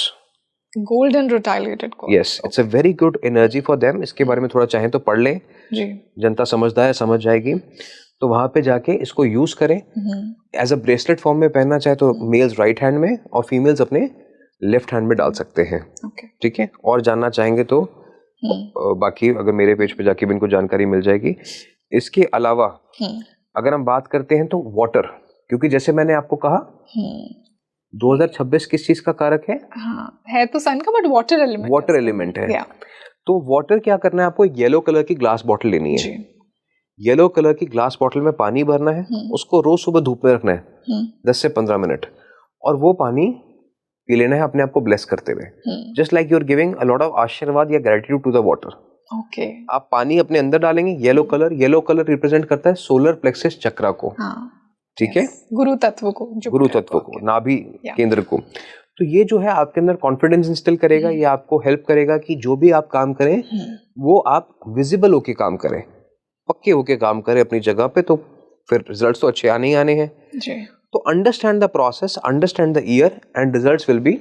Golden rutilated quartz, yes, it's a very good energy for them. इसके बारे में थोड़ा चाहें तो पढ़ लें, जनता समझदार है, समझ जाएगी। तो वहां पे जाके इसको यूज करें एज अ ब्रेसलेट फॉर्म में पहनना चाहे तो मेल्स राइट हैंड में और फीमेल्स अपने लेफ्ट हैंड में डाल सकते हैं। Okay. ठीक है, और जानना चाहेंगे तो बाकी अगर मेरे पेज पे जाके भी इनको जानकारी मिल जाएगी। इसके अलावा अगर हम बात करते हैं तो वाटर, क्योंकि जैसे मैंने आपको कहा 2026 किस चीज का कारक है? हाँ, है तो सन का, but water element, water element है। Yeah. तो वाटर क्या करना है आपको? येलो कलर की ग्लास बॉटल लेनी है। येलो कलर की ग्लास बॉटल में पानी भरना है, उसको रोज सुबह धूप में रखना है 10 से 15 मिनट, और वो पानी पी लेना है अपने आप को ब्लेस करते हुए, just like you are giving a lot of आशीर्वाद या gratitude to the water. Okay, आप पानी अपने अंदर डालेंगे, येलो कलर रिप्रेजेंट करता है सोलर प्लेक्सस चक्रा को। ठीक है, गुरु तत्व को, नाभि केंद्र को। तो ये जो है आपके अंदर कॉन्फिडेंस इंस्टिल करेगा, ये आपको हेल्प करेगा कि जो भी आप काम करें वो आप विजिबल होके काम करें, पक्के होके काम करें अपनी जगह पे, तो फिर रिजल्ट्स तो अच्छे आने ही आने हैं जी। तो understand the process, understand the year and results will be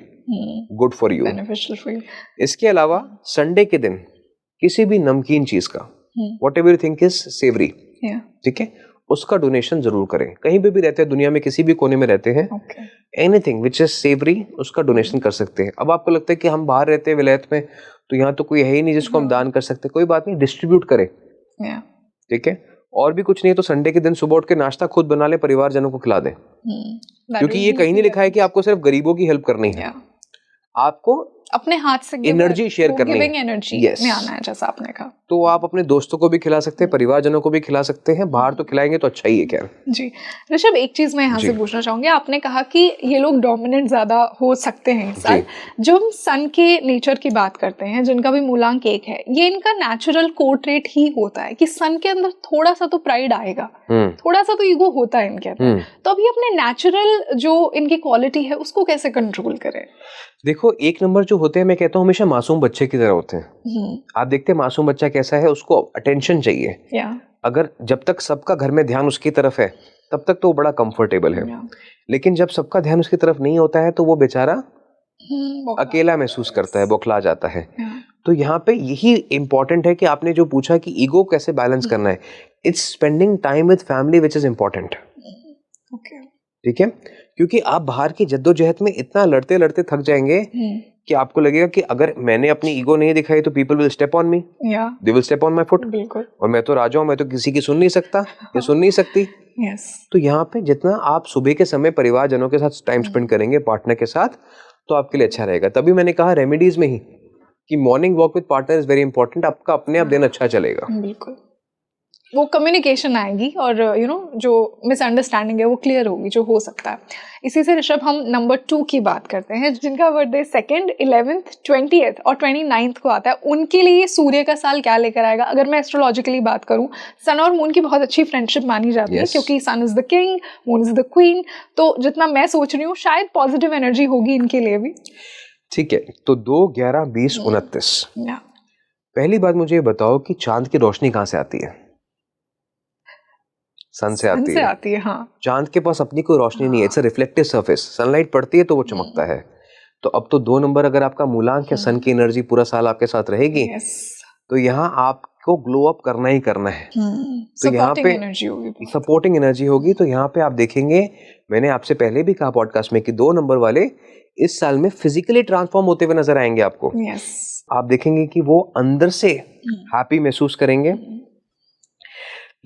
good for you, beneficial for you. इसके अलावा संडे के दिन किसी भी नमकीन चीज का, whatever you think is savoury, ठीक है, उसका डोनेशन जरूर करें। कहीं पे भी रहते हैं दुनिया में, किसी भी कोने में रहते हैं, एनीथिंग विच इज सेवरी उसका डोनेशन कर सकते हैं। अब आपको लगता है कि हम बाहर रहते हैं विलायत में, तो यहाँ तो कोई है ही नहीं जिसको हम दान कर सकते, कोई बात नहीं, डिस्ट्रीब्यूट करें। ठीक है, और भी कुछ नहीं तो संडे के दिन सुबह उठ के नाश्ता खुद बना ले, परिवारजनों को खिला दें, क्योंकि ये कहीं नहीं लिखा है कि आपको सिर्फ गरीबों की हेल्प करनी है, आपको अपने हाथ से एनर्जी शेयर करनी है, एनर्जी में आना है, जैसा आपने कहा। तो आप अपने दोस्तों को भी खिला सकते हैं, परिवारजनों को भी खिला सकते हैं, बाहर तो खिलाएंगे तो अच्छा ही है। क्या जी ऋषभ, एक चीज मैं यहाँ से पूछना चाहूंगी, आपने कहा कि ये लोग डोमिनेंट ज्यादा हो सकते हैं इस साल। जब हम सन के नेचर की बात करते हैं, जिनका भी मूलांक 1 है, ये इनका नेचुरल कोर ट्रेट ही होता है कि सन के अंदर थोड़ा सा तो प्राइड आएगा, थोड़ा सा तो ईगो होता है इनके अंदर। तो अभी अपने नेचुरल जो इनकी क्वालिटी है उसको कैसे कंट्रोल करें? देखो, एक नंबर जो होते हैं, मैं कहता हूँ हमेशा मासूम बच्चे की तरह होते हैं। आप देखते हैं मासूम बच्चा कैसा है, उसको अटेंशन चाहिए। अगर जब तक सबका घर में ध्यान उसकी तरफ है तब तक तो वो बड़ा कंफर्टेबल है, लेकिन जब सबका ध्यान उसकी तरफ नहीं होता है तो वो बेचारा अकेला महसूस करता है, बौखला जाता है। तो यहाँ पे यही इंपॉर्टेंट है कि आपने जो पूछा कि ईगो कैसे बैलेंस करना है, it's spending time with family which is important. ठीक है, क्योंकि आप बाहर की जद्दोजहद में इतना लड़ते लड़ते थक जाएंगे कि आपको लगेगा कि अगर मैंने अपनी ईगो नहीं दिखाई तो people will step on me, they will step on my foot, और मैं तो राजा हूं, मैं तो किसी की सुन नहीं सकता या सुन नहीं सकती। तो यहाँ पे जितना आप सुबह के समय परिवारजनों के साथ टाइम स्पेंड करेंगे, पार्टनर के साथ, तो आपके लिए अच्छा रहेगा। तभी मैंने कहा रेमेडीज में ही कि morning walk with partner is very important. आपका अपने आप दिन अच्छा चलेगा, बिल्कुल वो कम्युनिकेशन आएगी और जो मिसअंडरस्टैंडिंग है वो क्लियर होगी, जो हो सकता है। इसी से ऋषभ, हम नंबर 2 की बात करते हैं, जिनका बर्थडे 2nd, 11th, 20th और 29th को आता है। उनके लिए सूर्य का साल क्या लेकर आएगा? अगर मैं एस्ट्रोलॉजिकली बात करूं, सन और मून की बहुत अच्छी फ्रेंडशिप मानी जाती है, क्योंकि sun is the king, moon is the queen. तो जितना मैं सोच रही हूँ शायद पॉजिटिव एनर्जी होगी इनके लिए भी। ठीक है, तो 2, 11, 20, 29। पहली बात मुझे बताओ कि चांद की रोशनी कहाँ से आती है? सन से आती है। हाँ, चांद के पास अपनी कोई रोशनी नहीं है, it's a reflective surface. Sunlight पड़ती है तो वो चमकता है। तो अब तो 2 नंबर अगर आपका मूलांक है, सन की एनर्जी पूरा साल आपके साथ रहेगी, तो यहाँ आपको ग्लो अप करना ही करना है। तो यहाँ पे सपोर्टिंग एनर्जी होगी। तो यहाँ पे आप देखेंगे, मैंने आपसे पहले भी कहा पॉडकास्ट में कि 2 नंबर वाले इस साल में फिजिकली ट्रांसफॉर्म होते हुए नजर आएंगे आपको। आप देखेंगे कि वो अंदर से हैप्पी महसूस करेंगे।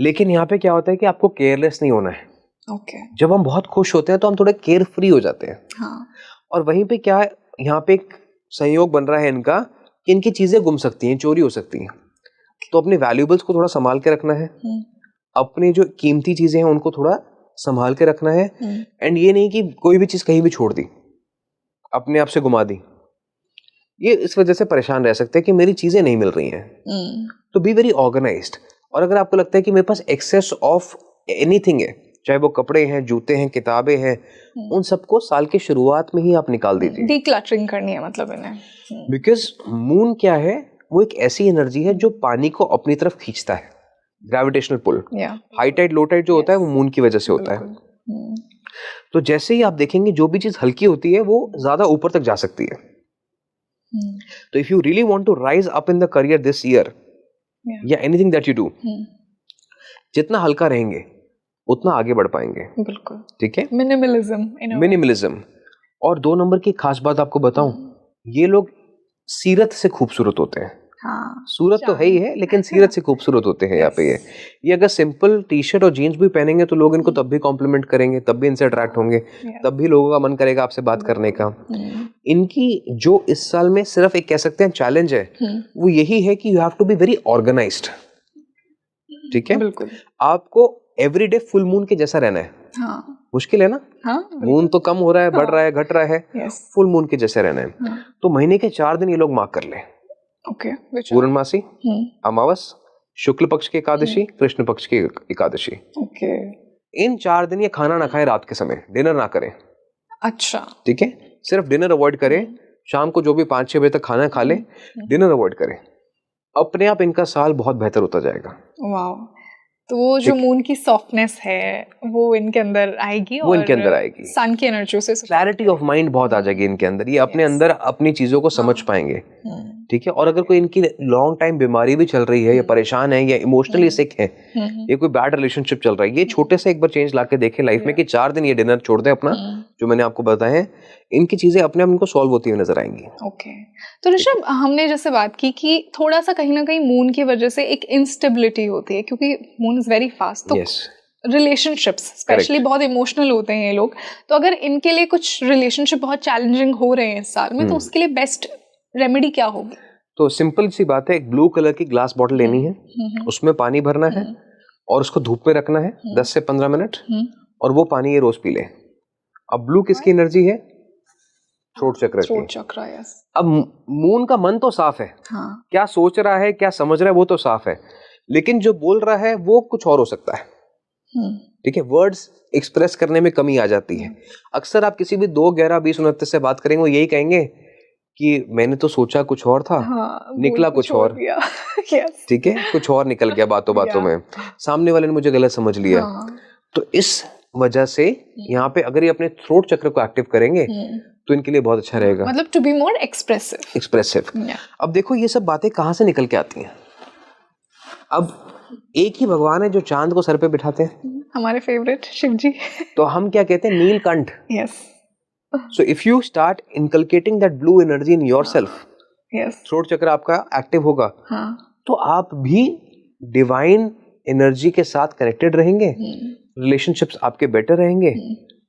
लेकिन यहाँ पे क्या होता है कि आपको केयरलेस नहीं होना है। जब हम बहुत खुश होते हैं तो हम थोड़े केयर फ्री हो जाते हैं। और वहीं पे क्या है, यहाँ पे एक संयोग बन रहा है इनका कि इनकी चीजें गुम सकती हैं, चोरी हो सकती हैं। तो अपने वैल्यूएबल्स को थोड़ा संभाल के रखना है, अपनी जो कीमती चीजें हैं उनको थोड़ा संभाल के रखना है। एंड ये नहीं कि कोई भी चीज कहीं भी छोड़ दी, अपने आप से गुमा दी, ये इस वजह से परेशान रह सकते हैं कि मेरी चीजें नहीं मिल रही हैं। तो बी वेरी ऑर्गेनाइज्ड। और अगर आपको लगता है कि मेरे पास एक्सेस ऑफ एनीथिंग है, चाहे वो कपड़े हैं, जूते हैं, किताबें हैं, उन सबको साल की शुरुआत में ही आप निकाल दीजिए। डीक्लटरिंग करनी है मतलब इन्हें। बिकॉज मून क्या है, वो एक ऐसी एनर्जी है जो पानी को अपनी तरफ खींचता है, gravitational pull. High tide low tide जो होता है वो मून की वजह से होता है। तो जैसे ही आप देखेंगे जो भी चीज हल्की होती है वो ज्यादा ऊपर तक जा सकती है। तो if you really want to rise up in the career this year या एनीथिंग दैट यू डू, जितना हल्का रहेंगे उतना आगे बढ़ पाएंगे। बिल्कुल, ठीक है। मिनिमलिज्म। और 2 नंबर की खास बात आपको बताऊं, ये लोग सीरत से खूबसूरत होते हैं। हाँ, सूरत तो है ही है, लेकिन सीरत से खूबसूरत होते हैं यहाँ पे। ये अगर सिंपल टी शर्ट और जीन्स भी पहनेंगे तो लोग इनको तब भी कॉम्प्लीमेंट करेंगे, तब भी इनसे अट्रैक्ट होंगे, तब भी लोगों का मन करेगा आपसे बात करने का। इनकी जो इस साल में सिर्फ एक कह सकते हैं चैलेंज है, वो यही है कि you have to be very organised. ठीक है, बिल्कुल। आपको एवरीडे फुल मून के जैसा रहना है। हाँ, मुश्किल है ना? हाँ, मून तो कम हो रहा है, बढ़ रहा है, घट रहा है, yes, फुल मून के जैसे रहना है। तो महीने के 4 दिन ये लोग मार्क कर लें। okay, पूर्णमासी, अमावस, शुक्ल पक्ष की एकादशी, कृष्ण पक्ष की एकादशी। okay, इन 4 दिन ये खाना ना खाए रात के समय, डिनर ना करें। अच्छा, ठीक है, सिर्फ डिनर अवॉइड करें। शाम को जो भी 5-6 बजे तक खाना खा ले, डिनर अवॉइड करें। अपने आप इनका साल बहुत बेहतर होता जाएगा। वाओ। तो वो जो मून की सॉफ्टनेस है वो इनके अंदर आएगी, वो इनके अंदर आएगी, सन की एनर्जी से क्लैरिटी ऑफ माइंड बहुत आ जाएगी इनके अंदर। ये अपने अंदर अपनी चीजों को समझ पाएंगे। ठीक है, और अगर कोई इनकी लॉन्ग टाइम बीमारी भी चल रही है, या परेशान है, या इमोशनली सिक है, या कोई बैड रिलेशनशिप चल रहा है, ये छोटे से एक बार चेंज लाके देखें लाइफ में कि 4 दिन ये डिनर छोड़ दें अपना, जो मैंने आपको बताया है, इनकी चीजें अपने आप इनको सॉल्व होती हुई नजर आएंगी। ओके, तो ऋषभ, हमने जैसे बात की कि थोड़ा सा कहीं ना कहीं मून की वजह से एक इंस्टेबिलिटी होती है, क्योंकि मून इज वेरी फास्ट। तो रिलेशनशिप्स स्पेशली बहुत इमोशनल होते हैं ये लोग, तो अगर इनके लिए कुछ रिलेशनशिप बहुत चैलेंजिंग हो रहे हैं इस साल में, तो उसके लिए बेस्ट रेमेडी क्या होगी? तो सिंपल सी बात है, एक ब्लू कलर की ग्लास बॉटल लेनी है, उसमें पानी भरना है और उसको धूप में रखना है 10 से 15 मिनट, और वो पानी ये रोज पी ले। अब ब्लू किसकी एनर्जी है? थ्रोट चक्र की। थ्रोट चक्र, यस। अब मून का मन तो साफ है, हाँ, क्या सोच रहा है, क्या समझ रहा है, वो तो साफ है, लेकिन जो बोल रहा है वो कुछ और हो सकता है। ठीक है, वर्ड्स एक्सप्रेस करने में कमी आ जाती है। अक्सर आप किसी भी 2, 11, 20, 29 से बात करेंगे, वो यही कहेंगे कि मैंने तो सोचा कुछ और था, निकला कुछ और। ठीक है, कुछ और निकल गया बातों बातों में, सामने वाले ने मुझे गलत समझ लिया। तो इस वजह से यहाँ पे अगर ये अपने थ्रोट चक्र को एक्टिव करेंगे तो इनके लिए बहुत अच्छा रहेगा, मतलब टू बी मोर एक्सप्रेसिव। अब देखो ये सब बातें कहाँ से निकल के आती हैं। अब एक ही भगवान है जो चांद को सर पे बिठाते हैं, हमारे फेवरेट शिव जी। तो हम क्या कहते हैं? Neelkanth. Yes. So if you start inculcating that blue energy in yourself, yes, throat चक्र आपका एक्टिव होगा, हाँ, तो आप भी डिवाइन एनर्जी के साथ कनेक्टेड रहेंगे, रिलेशनशिप्स आपके बेटर रहेंगे।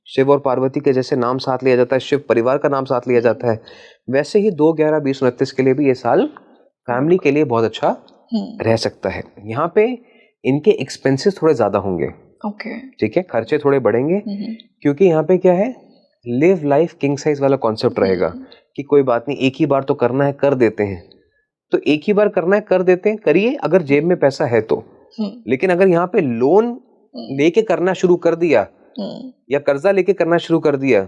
शिव और पार्वती के जैसे नाम साथ लिया जाता है, शिव परिवार का नाम साथ लिया जाता है, वैसे ही 2, 11, 20, 29 के लिए भी ये साल फैमिली के लिए बहुत अच्छा रह सकता है। यहाँ पे इनके एक्सपेंसेस थोड़े ज्यादा होंगे। ओके, ठीक है, खर्चे थोड़े बढ़ेंगे, क्योंकि यहाँ पे क्या है, लिव लाइफ किंग साइज वाला कॉन्सेप्ट रहेगा कि कोई बात नहीं, एक ही बार तो करना है, कर देते हैं। तो एक ही बार करना है, कर देते हैं, करिए अगर जेब में पैसा है तो। लेकिन अगर यहाँ पे लोन लेके करना शुरू कर दिया या कर्जा लेके करना शुरू कर दिया,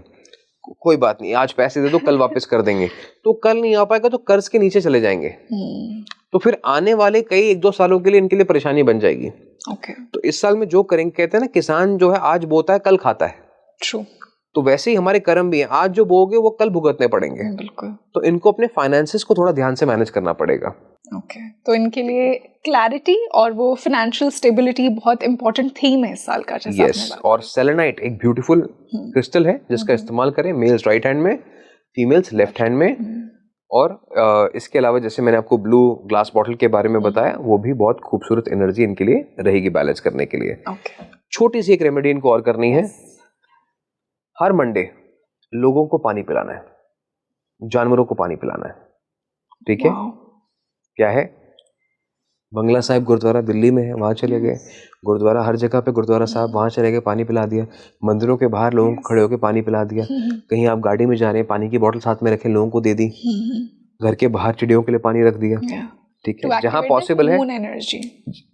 कोई बात नहीं, आज पैसे दे दो, कल वापस कर देंगे, तो कल नहीं आ पाएगा तो कर्ज के नीचे चले जाएंगे, तो फिर आने वाले कई 1-2 सालों के लिए इनके लिए परेशानी बन जाएगी। तो इस साल में जो करेंगे, कहते हैं ना किसान जो है आज बोता है कल खाता है। ट्रू। तो वैसे ही हमारे कर्म भी हैं, आज जो बोगे वो कल भुगतने पड़ेंगे। बिल्कुल। तो इनको अपने फाइनेंसेस को थोड़ा ध्यान से मैनेज करना पड़ेगा। ओके, तो इनके लिए क्लैरिटी और वो फाइनेंशियल स्टेबिलिटी बहुत इंपॉर्टेंट थीम है इस साल का। यस, और सेलेनाइट एक ब्यूटीफुल क्रिस्टल है जिसका इस्तेमाल करें, मेल्स राइट हैंड में, फीमेल्स लेफ्ट हैंड में। और इसके अलावा जैसे मैंने आपको ब्लू ग्लास बॉटल के बारे में बताया, वो भी बहुत खूबसूरत एनर्जी इनके लिए रहेगी बैलेंस करने के लिए। छोटी सी एक रेमेडी इनको और करनी है, हर मंडे लोगों को पानी पिलाना है, जानवरों को पानी पिलाना है। ठीक है, क्या है, बंगला साहिब गुरुद्वारा दिल्ली में है, वहाँ चले गए, गुरुद्वारा हर जगह पे गुरुद्वारा साहब, वहाँ चले गए, पानी पिला दिया। मंदिरों के बाहर लोगों को खड़े होकर पानी पिला दिया। कहीं आप गाड़ी में जा रहे हैं, पानी की बोतल साथ में रखें, लोगों को दे दी। घर के बाहर चिड़ियों के लिए पानी रख दिया। ठीक है, जहां पॉसिबल है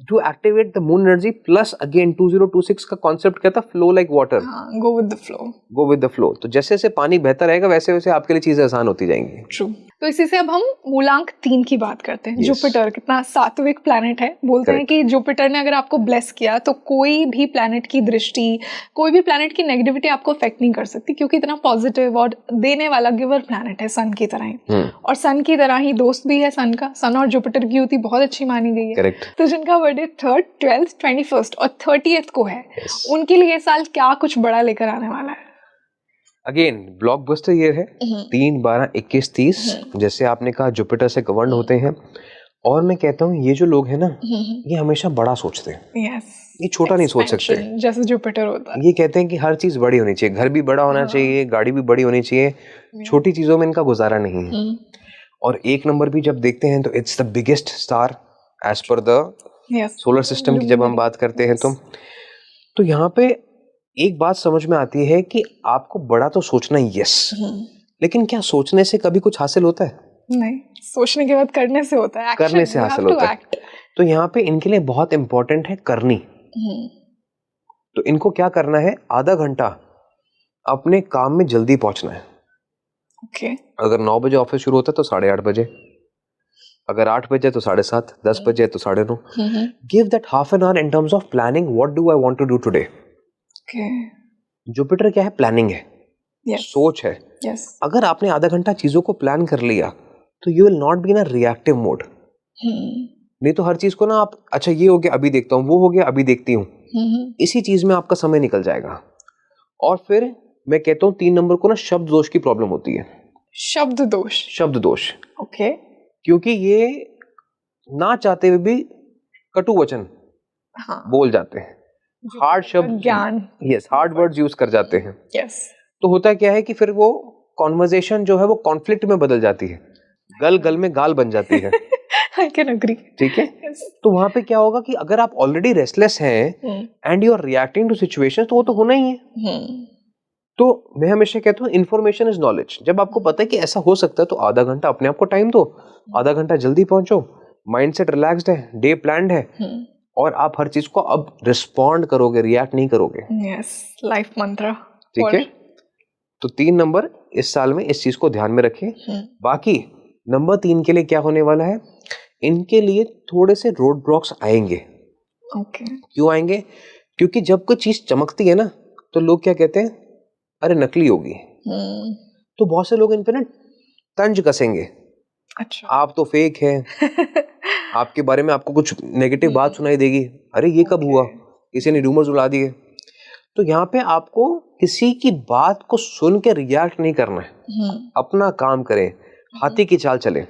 to activate the moon energy. Plus again 2026 का कॉन्सेप्ट क्या था, flow like water, go with the flow, go with the flow. तो जैसे जैसे पानी बहता रहेगा वैसे वैसे आपके लिए चीजें आसान होती जाएंगी। ट्रू। तो इसी से अब हम मूलांक 3 की बात करते हैं। जुपिटर कितना सात्विक प्लैनेट है। बोलते हैं कि जुपिटर ने अगर आपको ब्लेस किया तो कोई भी प्लैनेट की दृष्टि, कोई भी प्लैनेट की नेगेटिविटी आपको अफेक्ट नहीं कर सकती, क्योंकि इतना पॉजिटिव और देने वाला गिवर प्लैनेट है, सन की तरह ही। और सन की तरह ही दोस्त भी है सन का। सन और जुपिटर की युति बहुत अच्छी मानी गई है। करेक्ट। तो जिनका बर्थडे 3rd, 12th, 21st और 30th को है, उनके लिए ये साल क्या कुछ बड़ा लेकर आने वाला है? अगेन ब्लॉकबस्टर ईयर है, 3, 12, 21, 30, जैसे आपने कहा जुपिटर से गवर्न होते हैं। और मैं कहता हूँ ये जो लोग हैं ना, ये हमेशा बड़ा सोचते हैं। Yes. ये छोटा नहीं सोच सकते। जैसे जुपिटर होता है। ये कहते हैं कि हर चीज बड़ी होनी चाहिए, घर भी बड़ा होना चाहिए, गाड़ी भी बड़ी होनी चाहिए, छोटी चीजों में इनका गुजारा नहीं है। और 1 नंबर भी जब देखते हैं तो it's the biggest star as per the solar system की जब हम बात करते हैं तो यहाँ पे एक बात समझ में आती है कि आपको बड़ा तो सोचना ही, यस, लेकिन क्या सोचने से कभी कुछ हासिल होता है? नहीं, सोचने के बाद करने से होता है, करने से हासिल होता है। तो यहाँ पे इनके लिए बहुत इंपॉर्टेंट है करनी। तो इनको क्या करना है, आधा घंटा अपने काम में जल्दी पहुंचना है। Okay. अगर 9 बजे ऑफिस शुरू होता है तो 8:30 बजे, अगर 8 बजे तो 7:30, 10 बजे तो 9:30। Give that half an hour in terms of planning, what do I want to do today. Jupiter क्या है, प्लानिंग है, सोच है। अगर आपने आधा घंटा चीजों को प्लान कर लिया तो you will not be in a reactive mode. नहीं तो हर चीज को ना आप, अच्छा ये हो गया अभी देखता हूँ, वो हो गया अभी देखती हूँ, इसी चीज में आपका समय निकल जाएगा। और फिर मैं कहता हूँ 3 नंबर को ना शब्द दोष की प्रॉब्लम होती है। शब्द दोष। ओके। क्योंकि ये ना चाहते हुए भी कटु वचन बोल जाते हैं, हार्ड शब्द, ज्ञान, हार्ड वर्ड्स यूज कर जाते हैं। तो होता क्या है कि फिर वो कॉन्वर्सेशन जो है वो कॉन्फ्लिक्ट में बदल जाती है, गल में गाल बन जाती है। I can agree. ठीक है। तो वहां पे क्या होगा कि अगर आप ऑलरेडी रेस्टलेस हैं and you are reacting to situations, तो वो तो होना ही है। तो मैं हमेशा कहता हूँ इन्फॉर्मेशन इज नॉलेज। जब आपको पता है कि ऐसा हो सकता है तो आधा घंटा अपने आप को टाइम दो, आधा घंटा जल्दी पहुंचो, माइंडसेट रिलैक्स्ड है, डे प्लान्ड है, और आप हर चीज को अब रिस्पॉन्ड करोगे, रिएक्ट नहीं करोगे। लाइफ मंत्र। ठीक है। तो 3 नंबर इस साल में इस चीज को ध्यान में रखें। बाकी नंबर 3 के लिए क्या होने वाला है, इनके लिए थोड़े से रोड ब्लॉक्स आएंगे। क्यों आएंगे? क्योंकि जब कोई चीज चमकती है ना तो लोग क्या कहते हैं, अरे नकली होगी। तो बहुत से लोग इन पे ना तंज कसेंगे। अच्छा, आप तो फेक हैं। आपके बारे में आपको कुछ नेगेटिव बात सुनाई देगी, अरे ये कब हुआ, किसी ने रूमर्स उड़ा दिए। तो यहाँ पे आपको किसी की बात को सुन के रिएक्ट नहीं करना है, अपना काम करें, हाथी की चाल चले।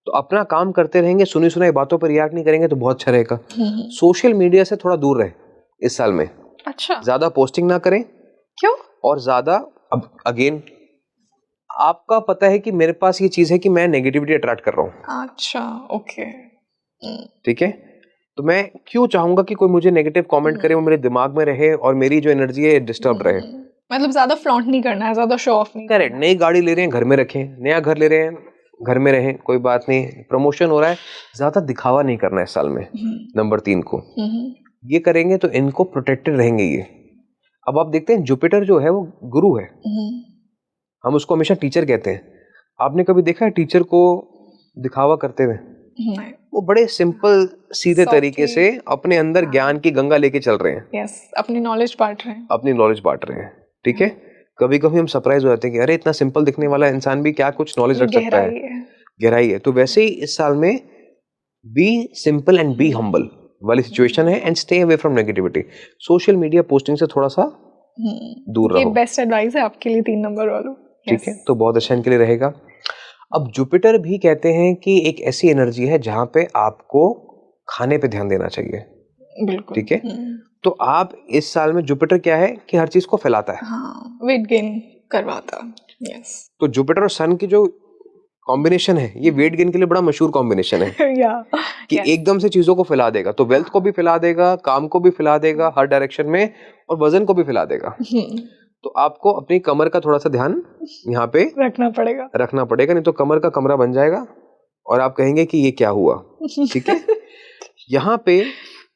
तो अपना काम करते रहेंगे, सुनी सुनाई बातों पर रिएक्ट नहीं करेंगे तो बहुत अच्छा रहेगा। सोशल मीडिया से थोड़ा दूर रहे इस साल में। अच्छा, ज्यादा पोस्टिंग ना करें। क्यों? और ज्यादा, अब अगेन आपका पता है कि मेरे पास ये चीज है कि मैं नेगेटिविटी अट्रैक्ट कर रहा हूँ। अच्छा, ओके, ठीक है। तो मैं क्यों चाहूंगा कि कोई मुझे नेगेटिव कमेंट करे, वो मेरे दिमाग में रहे और मेरी जो एनर्जी है डिस्टर्ब रहे। मतलब ज्यादा फ्लॉन्ट नहीं करना है, ज्यादा शो ऑफ नहीं। करेक्ट। नई गाड़ी ले रहे हैं घर में रखें, नया घर ले रहे हैं घर में रहें, कोई बात नहीं, प्रमोशन हो रहा है, ज्यादा दिखावा नहीं करना है इस साल में। नंबर 3 को ये करेंगे तो इनको प्रोटेक्टेड रहेंगे ये। अब आप देखते हैं जुपिटर जो है वो गुरु है, हम उसको हमेशा टीचर कहते हैं। आपने कभी देखा है टीचर को दिखावा करते हुए? नहीं। वो बड़े सिंपल सीधे तरीके से अपने अंदर ज्ञान की गंगा लेके चल रहे हैं। अपनी नॉलेज बांट रहे हैं। ठीक है। कभी कभी हम सरप्राइज हो जाते हैं कि अरे इतना सिंपल दिखने वाला इंसान भी क्या कुछ नॉलेज रख सकता है, गहराई है। तो वैसे ही इस साल में be simple and be humble वाली सिचुएशन है, and stay away from negativity. Social media posting से थोड़ा सा दूर रहो। ये बेस्ट एडवाइस है आपके लिए 3 नंबर वालों। ठीक है, तो बहुत अच्छा इनके लिए रहेगा। अब जुपिटर भी कहते हैं कि एक ऐसी एनर्जी है जहां पे आपको खाने पे ध्यान देना चाहिए। बिल्कुल। ठीक है। तो आप इस साल में जुपिटर क्या है कि हर चीज को फैलाता है, वेट गेन करवाता। यस। तो जुपिटर और सन की जो कॉम्बिनेशन है ये वेट गेन के लिए बड़ा मशहूर कॉम्बिनेशन है। कि एकदम से चीजों को फैला देगा, तो वेल्थ को भी फैला देगा, काम को भी फैला देगा हर डायरेक्शन में, और वजन को भी फैला देगा। तो आपको अपनी कमर का थोड़ा सा ध्यान यहाँ पे रखना पड़ेगा, नहीं तो कमर का कमरा बन जाएगा और आप कहेंगे कि ये क्या हुआ। ठीक है। यहाँ पे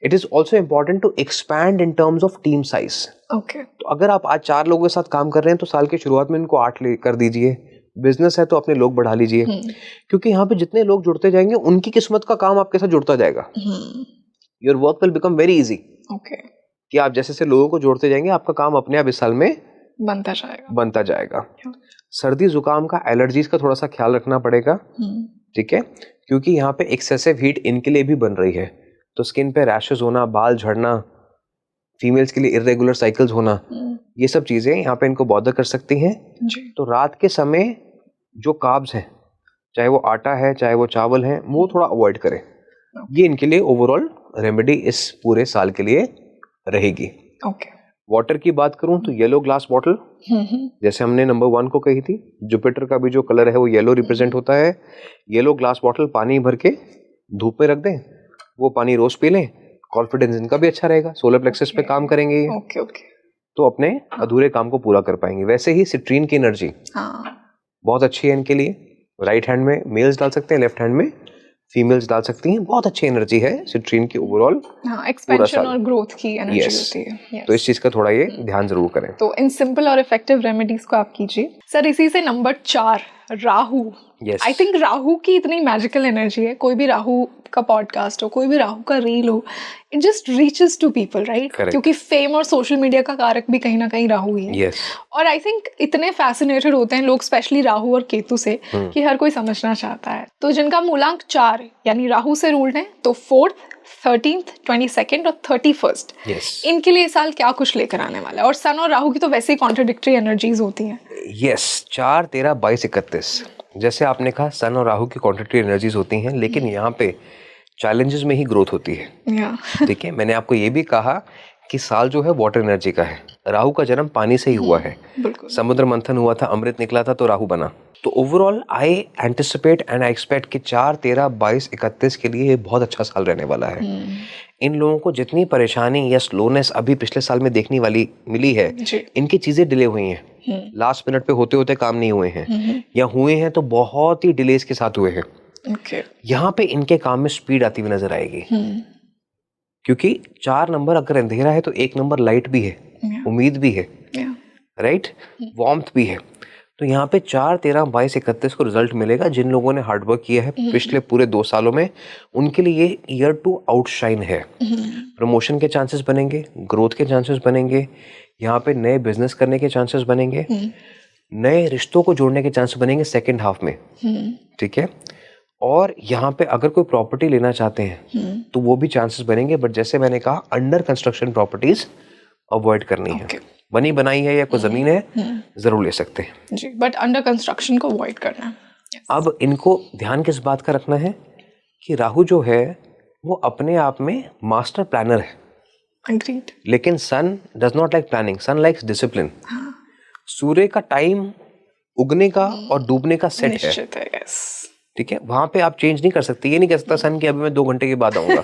it is also important to expand in terms of team size. Okay. तो अगर आप आज 4 लोगों के साथ काम कर रहे हैं तो साल की शुरुआत में इनको 8 कर दीजिए। बिजनेस है तो अपने लोग बढ़ा लीजिए, क्योंकि यहाँ पे जितने लोग जुड़ते जाएंगे उनकी किस्मत का काम आपके साथ जुड़ता जाएगा। Your work will become very easy. Okay. कि आप जैसे से लोगों को जोड़ते जाएंगे आपका काम अपने आप इस साल में बनता जाएगा। सर्दी जुकाम का, एलर्जीज का थोड़ा सा ख्याल रखना पड़ेगा। ठीक है। क्योंकि यहाँ पे एक्सेसिव हीट इनके लिए भी बन रही है, तो स्किन पे रैशेस होना, बाल झड़ना, फीमेल्स के लिए इरेगुलर साइकिल्स होना, ये सब चीजें यहाँ पे इनको बॉदर कर सकती हैं। तो रात के समय जो कार्ब्स हैं, चाहे वो आटा है चाहे वो चावल है, वो थोड़ा अवॉइड करें। ये इनके लिए ओवरऑल रेमेडी इस पूरे साल के लिए रहेगी। वाटर की बात करूं तो येलो ग्लास बॉटल, जैसे हमने नंबर 1 को कही थी, जुपिटर का भी जो कलर है वो येलो रिप्रेजेंट होता है। येलो ग्लास बॉटल पानी भर के धूप पे रख दें, वो पानी रोज पी लें, कॉन्फिडेंस इनका भी अच्छा रहेगा, सोलर प्लेक्सस पे काम करेंगे ये। तो अपने अधूरे काम को पूरा कर पाएंगे। वैसे ही सिट्रीन की एनर्जी बहुत अच्छी है इनके लिए। राइट हैंड में मेल्स डाल सकते हैं, लेफ्ट हैंड में फीमेल्स डाल सकती हैं। बहुत अच्छी एनर्जी है सिट्रीन की ओवरऑल, एक्सपेंशन और ग्रोथ की एनर्जी होती है। तो इस चीज का थोड़ा ये ध्यान जरूर करें। तो इन सिंपल और इफेक्टिव रेमेडीज को आप कीजिए। सर इसी से number 4 Rahu. I think Rahu की इतनी मैजिकल एनर्जी है, कोई भी राहु का पॉडकास्ट हो, कोई भी राहु का रील हो, it just reaches to people, right? क्योंकि फेम और सोशल मीडिया का कारक भी कहीं ना कहीं राहु ही है। और आई थिंक इतने फैसिनेटेड होते हैं लोग स्पेशली राहु और केतु से कि हर कोई समझना चाहता है। तो जिनका मूलांक 4 यानी राहु से रूल्ड है, तो 4th, 13th, 22nd और 31st, इनके लिए साल क्या कुछ लेकर आने वाला है? और सन और राहु की तो वैसे ही कॉन्ट्रडिक्टरी एनर्जीज होती हैं। 4, 13, 22, 31, जैसे आपने कहा सन और राहु की कॉन्ट्रडिक्टरी एनर्जीज होती हैं, लेकिन यहाँ पे चैलेंजेस में ही ग्रोथ होती है। ठीक है, मैंने आपको ये भी कहा कि साल जो है वाटर एनर्जी का है। राहु का जन्म पानी से ही हुआ है, समुद्र मंथन हुआ था, अमृत निकला था तो राहु बना। तो overall I anticipate and I expect कि 4, 13, 22, 31 के लिए ये बहुत अच्छा साल रहने वाला है। इन लोगों को जितनी परेशानी या स्लोनेस अभी पिछले साल में देखने वाली मिली है, इनकी चीजें डिले हुई हैं, लास्ट मिनट पे होते होते काम नहीं हुए हैं, या हुए हैं तो बहुत ही डिलेस के साथ हुए हैं। यहाँ पे इनके काम में स्पीड आती हुई नजर आएगी। क्योंकि 4 नंबर अगर अंधेरा है तो 1 नंबर लाइट भी है, उम्मीद भी है, राइट, वार्मथ भी है। तो यहाँ पे 4, 13, 22, 31 को रिजल्ट मिलेगा। जिन लोगों ने हार्डवर्क किया है पिछले पूरे 2 सालों में, उनके लिए ये ईयर टू आउटशाइन है। प्रमोशन के चांसेस बनेंगे, ग्रोथ के चांसेस बनेंगे, यहाँ पे नए बिजनेस करने के चांसेस बनेंगे, नए रिश्तों को जोड़ने के चांसेस बनेंगे सेकेंड हाफ में। ठीक है, और यहाँ पे अगर कोई प्रॉपर्टी लेना चाहते हैं तो वो भी चांसेस बनेंगे। बट जैसे मैंने कहा, अंडर कंस्ट्रक्शन प्रॉपर्टीज अवॉइड करनी है। बनी बनाई है या कोई जमीन है, जरूर ले सकते हैं जी, बट अंडर कंस्ट्रक्शन को अवॉइड करना है। अब इनको ध्यान किस बात का रखना है कि राहु जो है वो अपने आप में मास्टर प्लानर है। Agreed. लेकिन sun does not like planning, sun likes discipline. सूर्य का टाइम उगने का और डूबने का सेट है। ठीक है, वहां पे आप चेंज नहीं कर सकते। ये नहीं कह सकता सन की अभी मैं 2 घंटे के बाद आऊंगा।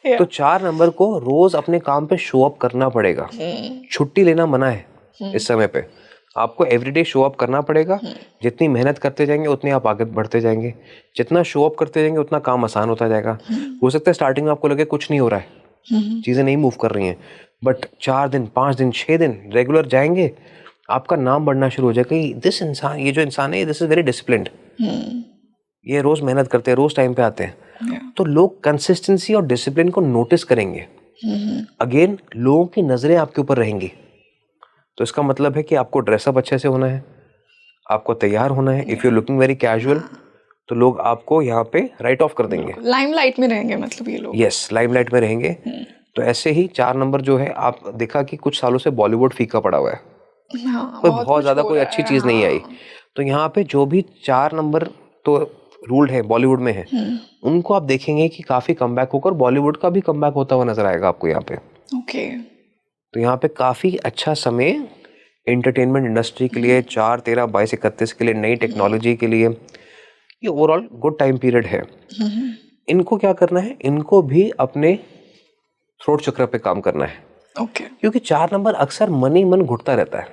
तो 4 नंबर को रोज अपने काम पे शो अप करना पड़ेगा। छुट्टी लेना मना है इस समय पे। आपको एवरीडे शो अप करना पड़ेगा। जितनी मेहनत करते जाएंगे उतनी आप आगे बढ़ते जाएंगे। जितना शो अप करते जाएंगे उतना काम आसान होता जाएगा। हो सकता है स्टार्टिंग में आपको लगे कुछ नहीं हो रहा है, चीजें नहीं मूव कर रही हैं, बट 4 दिन, 5 दिन, 6 दिन रेगुलर जाएंगे, आपका नाम बढ़ना शुरू हो जाएगा। दिस इंसान, ये जो इंसान है, दिस इज वेरी डिसिप्लिन्ड, ये रोज मेहनत करते हैं, रोज टाइम पे आते हैं। तो लोग कंसिस्टेंसी और डिसिप्लिन को नोटिस करेंगे। अगेन लोगों की नजरें आपके ऊपर रहेंगी। तो इसका मतलब है कि आपको ड्रेसअप अच्छे से होना है, आपको तैयार होना है। If you looking very casual तो लोग आपको यहाँ पे राइट ऑफ कर देंगे। लाइमलाइट में रहेंगे मतलब ये लोग। यस, लाइमलाइट में रहेंगे। तो ऐसे ही 4 नंबर जो है, आप देखा कि कुछ सालों से बॉलीवुड फीका पड़ा हुआ है। कोई बहुत ज्यादा कोई अच्छी चीज नहीं आई। तो यहाँ पे जो भी 4 नंबर तो रूल्ड है, बॉलीवुड में है, उनको आप देखेंगे कि काफी कमबैक होकर बॉलीवुड का भी कमबैक होता हुआ नजर आएगा आपको यहाँ पे। तो यहाँ पे काफी अच्छा समय एंटरटेनमेंट इंडस्ट्री के लिए, 4, 13, 22, 31 के लिए, नई टेक्नोलॉजी के लिए, ये ओवरऑल गुड टाइम पीरियड है। इनको क्या करना है, इनको भी अपने थ्रोट चक्र पे काम करना है। क्योंकि 4 नंबर अक्सर मन ही मन घुटता रहता है।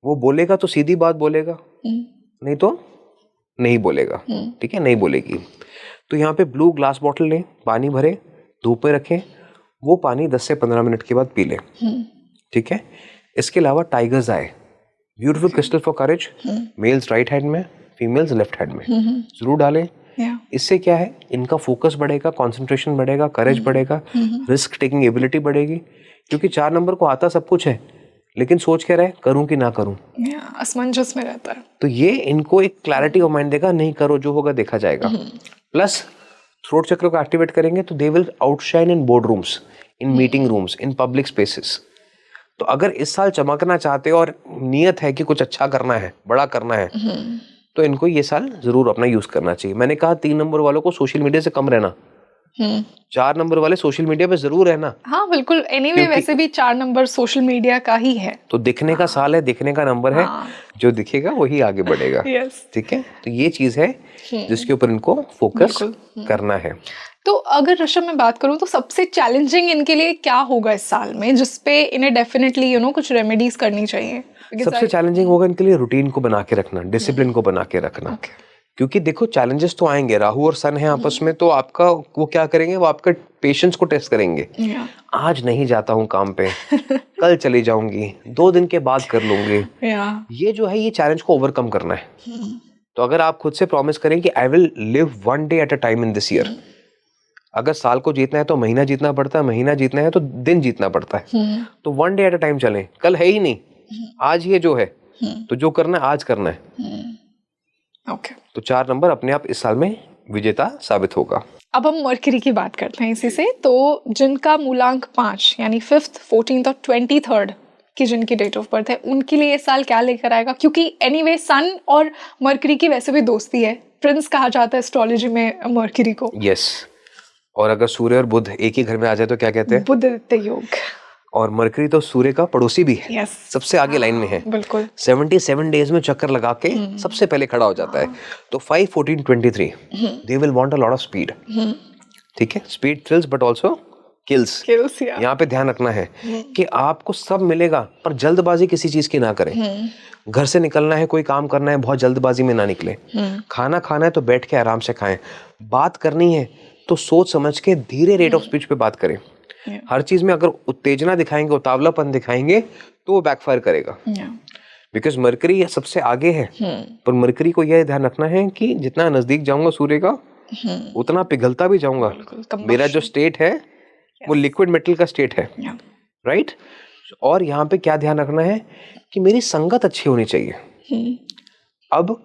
वो बोलेगा तो सीधी बात बोलेगा, नहीं तो नहीं बोलेगा। ठीक है, नहीं बोलेगी। तो यहाँ पे ब्लू ग्लास बॉटल लें, पानी भरे, धूप में रखें, वो पानी 10 से 15 मिनट के बाद पी लें। ठीक है, इसके अलावा tiger's eye, beautiful crystal for courage, males right hand में, फीमेल्स लेफ्ट हैंड में, जरूर डालें। इससे क्या है, इनका फोकस बढ़ेगा, कंसंट्रेशन बढ़ेगा, करेज बढ़ेगा, रिस्क टेकिंग एबिलिटी बढ़ेगी। क्योंकि 4 नंबर को आता सब कुछ है, लेकिन सोच क्या रहे, करूं कि ना करूं, असमंजस में रहता है। तो ये इनको एक क्लैरिटी ऑफ माइंड देगा, नहीं करो, जो होगा देखा जाएगा। प्लस थ्रोट चक्र को एक्टिवेट करेंगे तो they will outshine in board rooms. In meeting rooms, in public spaces. तो अगर इस साल चमकना चाहते हो और नियत है कि कुछ अच्छा करना है, बड़ा करना है, तो इनको ये साल जरूर अपना यूज करना चाहिए। मैंने कहा 3 नंबर वालों को सोशल मीडिया से कम रहना, 4 नंबर वाले सोशल मीडिया पे जरूर रहना। हाँ बिल्कुल, एनीवे वैसे भी 4 नंबर सोशल मीडिया का ही है। तो दिखने का साल है, दिखने का नंबर है, जो दिखेगा वही आगे बढ़ेगा। ठीक है, तो ये चीज है जिसके ऊपर इनको फोकस करना है। तो अगर ऋषभ मैं बात करूं तो सबसे चैलेंजिंग इनके लिए क्या होगा इस साल में, जिसपे इन्हें डेफिनेटली कुछ रेमेडीज करनी चाहिए? सबसे चैलेंजिंग होगा इनके लिए रूटीन को बना के रखना, डिसिप्लिन को बना के रखना। क्योंकि देखो चैलेंजेस तो आएंगे, राहु और सन है आपस में, तो आपका वो क्या करेंगे, वो आपका पेशेंस को टेस्ट करेंगे। आज नहीं जाता हूँ काम पे, कल चली जाऊंगी, 2 दिन के बाद कर लूंगी। ये जो है, ये चैलेंज को ओवरकम करना है। तो अगर आप खुद से प्रॉमिस करें कि I will live 1 day at a time in this year. अगर साल को जीतना है तो महीना जीतना पड़ता है, महीना जीतना है तो दिन जीतना पड़ता है। तो 1 डे एट अ टाइम चलें, कल है ही नहीं, आज ये जो है, तो जो करना है आज करना है। तो 4 नंबर अपने आप इस साल में विजेता साबित होगा। अब हम मरकरी की बात करते हैं इसी से। तो जिनका मूलांक 5 यानी 5th, 14th और 23rd की जिनकी डेट ऑफ बर्थ है, उनके लिए ये साल क्या लेकर आएगा? क्योंकि एनीवे सन और मरकरी की वैसे भी दोस्ती है, प्रिंस कहा जाता है एस्ट्रोलॉजी में मरकरी को। यस, और अगर सूर्य और बुध एक ही घर में आ जाए तो क्या कहते हैं? बुधादित्य योग। और मरकरी तो सूर्य का पड़ोसी भी है। yes. सबसे आगे लाइन में है। बिल्कुल 77 डेज में चक्कर लगा के सबसे पहले खड़ा हो जाता है। तो 5, 14, 23 they will want a lot of speed. ठीक है, speed thrills but also kills. यहाँ पे ध्यान रखना है कि आपको सब मिलेगा, पर जल्दबाजी किसी चीज की ना करें। घर से निकलना है, कोई काम करना है, बहुत जल्दबाजी में ना निकले। खाना खाना है तो बैठ के आराम से खाएं। बात करनी है तो सोच समझ के धीरे रेट ऑफ स्पीच पे बात करें। हर चीज में अगर उत्तेजना दिखाएंगे, उतावलापन दिखाएंगे, तो वो बैकफायर करेगा। बिकॉज मरकरी सबसे आगे है, पर मरकरी को यह ध्यान रखना है कि जितना नजदीक जाऊंगा सूर्य का, उतना पिघलता भी जाऊंगा। मेरा जो स्टेट है वो लिक्विड मेटल का स्टेट है, राइट? और यहाँ पे क्या ध्यान रखना है कि मेरी संगत अच्छी होनी चाहिए। अब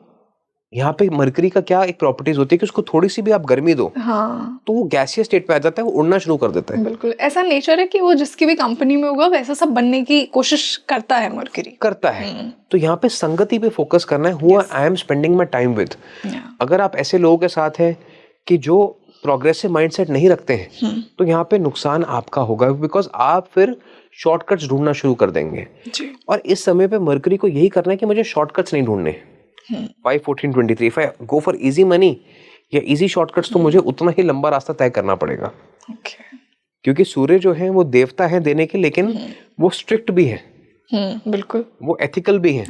यहाँ पे मरकरी का क्या एक प्रॉपर्टीज होती है कि उसको थोड़ी सी भी आप गर्मी दो, तो वो गैसियस स्टेट पे आ जाता है, वो उड़ना शुरू कर देता है। बिल्कुल, ऐसा नेचर है कि वो जिसकी भी कंपनी में होगा वैसा सब बनने की कोशिश करता है, मरकरी करता है। तो यहाँ पे संगति पे फोकस करना है, who I am spending my time with. अगर आप ऐसे लोगों के साथ हैं कि जो प्रोग्रेसिव माइंडसेट नहीं रखते हैं, तो यहाँ पे नुकसान आपका होगा, बिकॉज आप फिर शॉर्टकट्स ढूंढना शुरू कर देंगे। और इस समय पे मरकरी को यही करना है कि मुझे शॉर्टकट्स नहीं ढूंढने। 5, 14, 23 if I go for easy money या इजी शॉर्टकट्स, तो मुझे उतना ही लंबा रास्ता तय करना पड़ेगा। क्योंकि सूर्य जो है वो देवता है देने के, लेकिन वो स्ट्रिक्ट भी है। बिल्कुल, वो एथिकल भी है।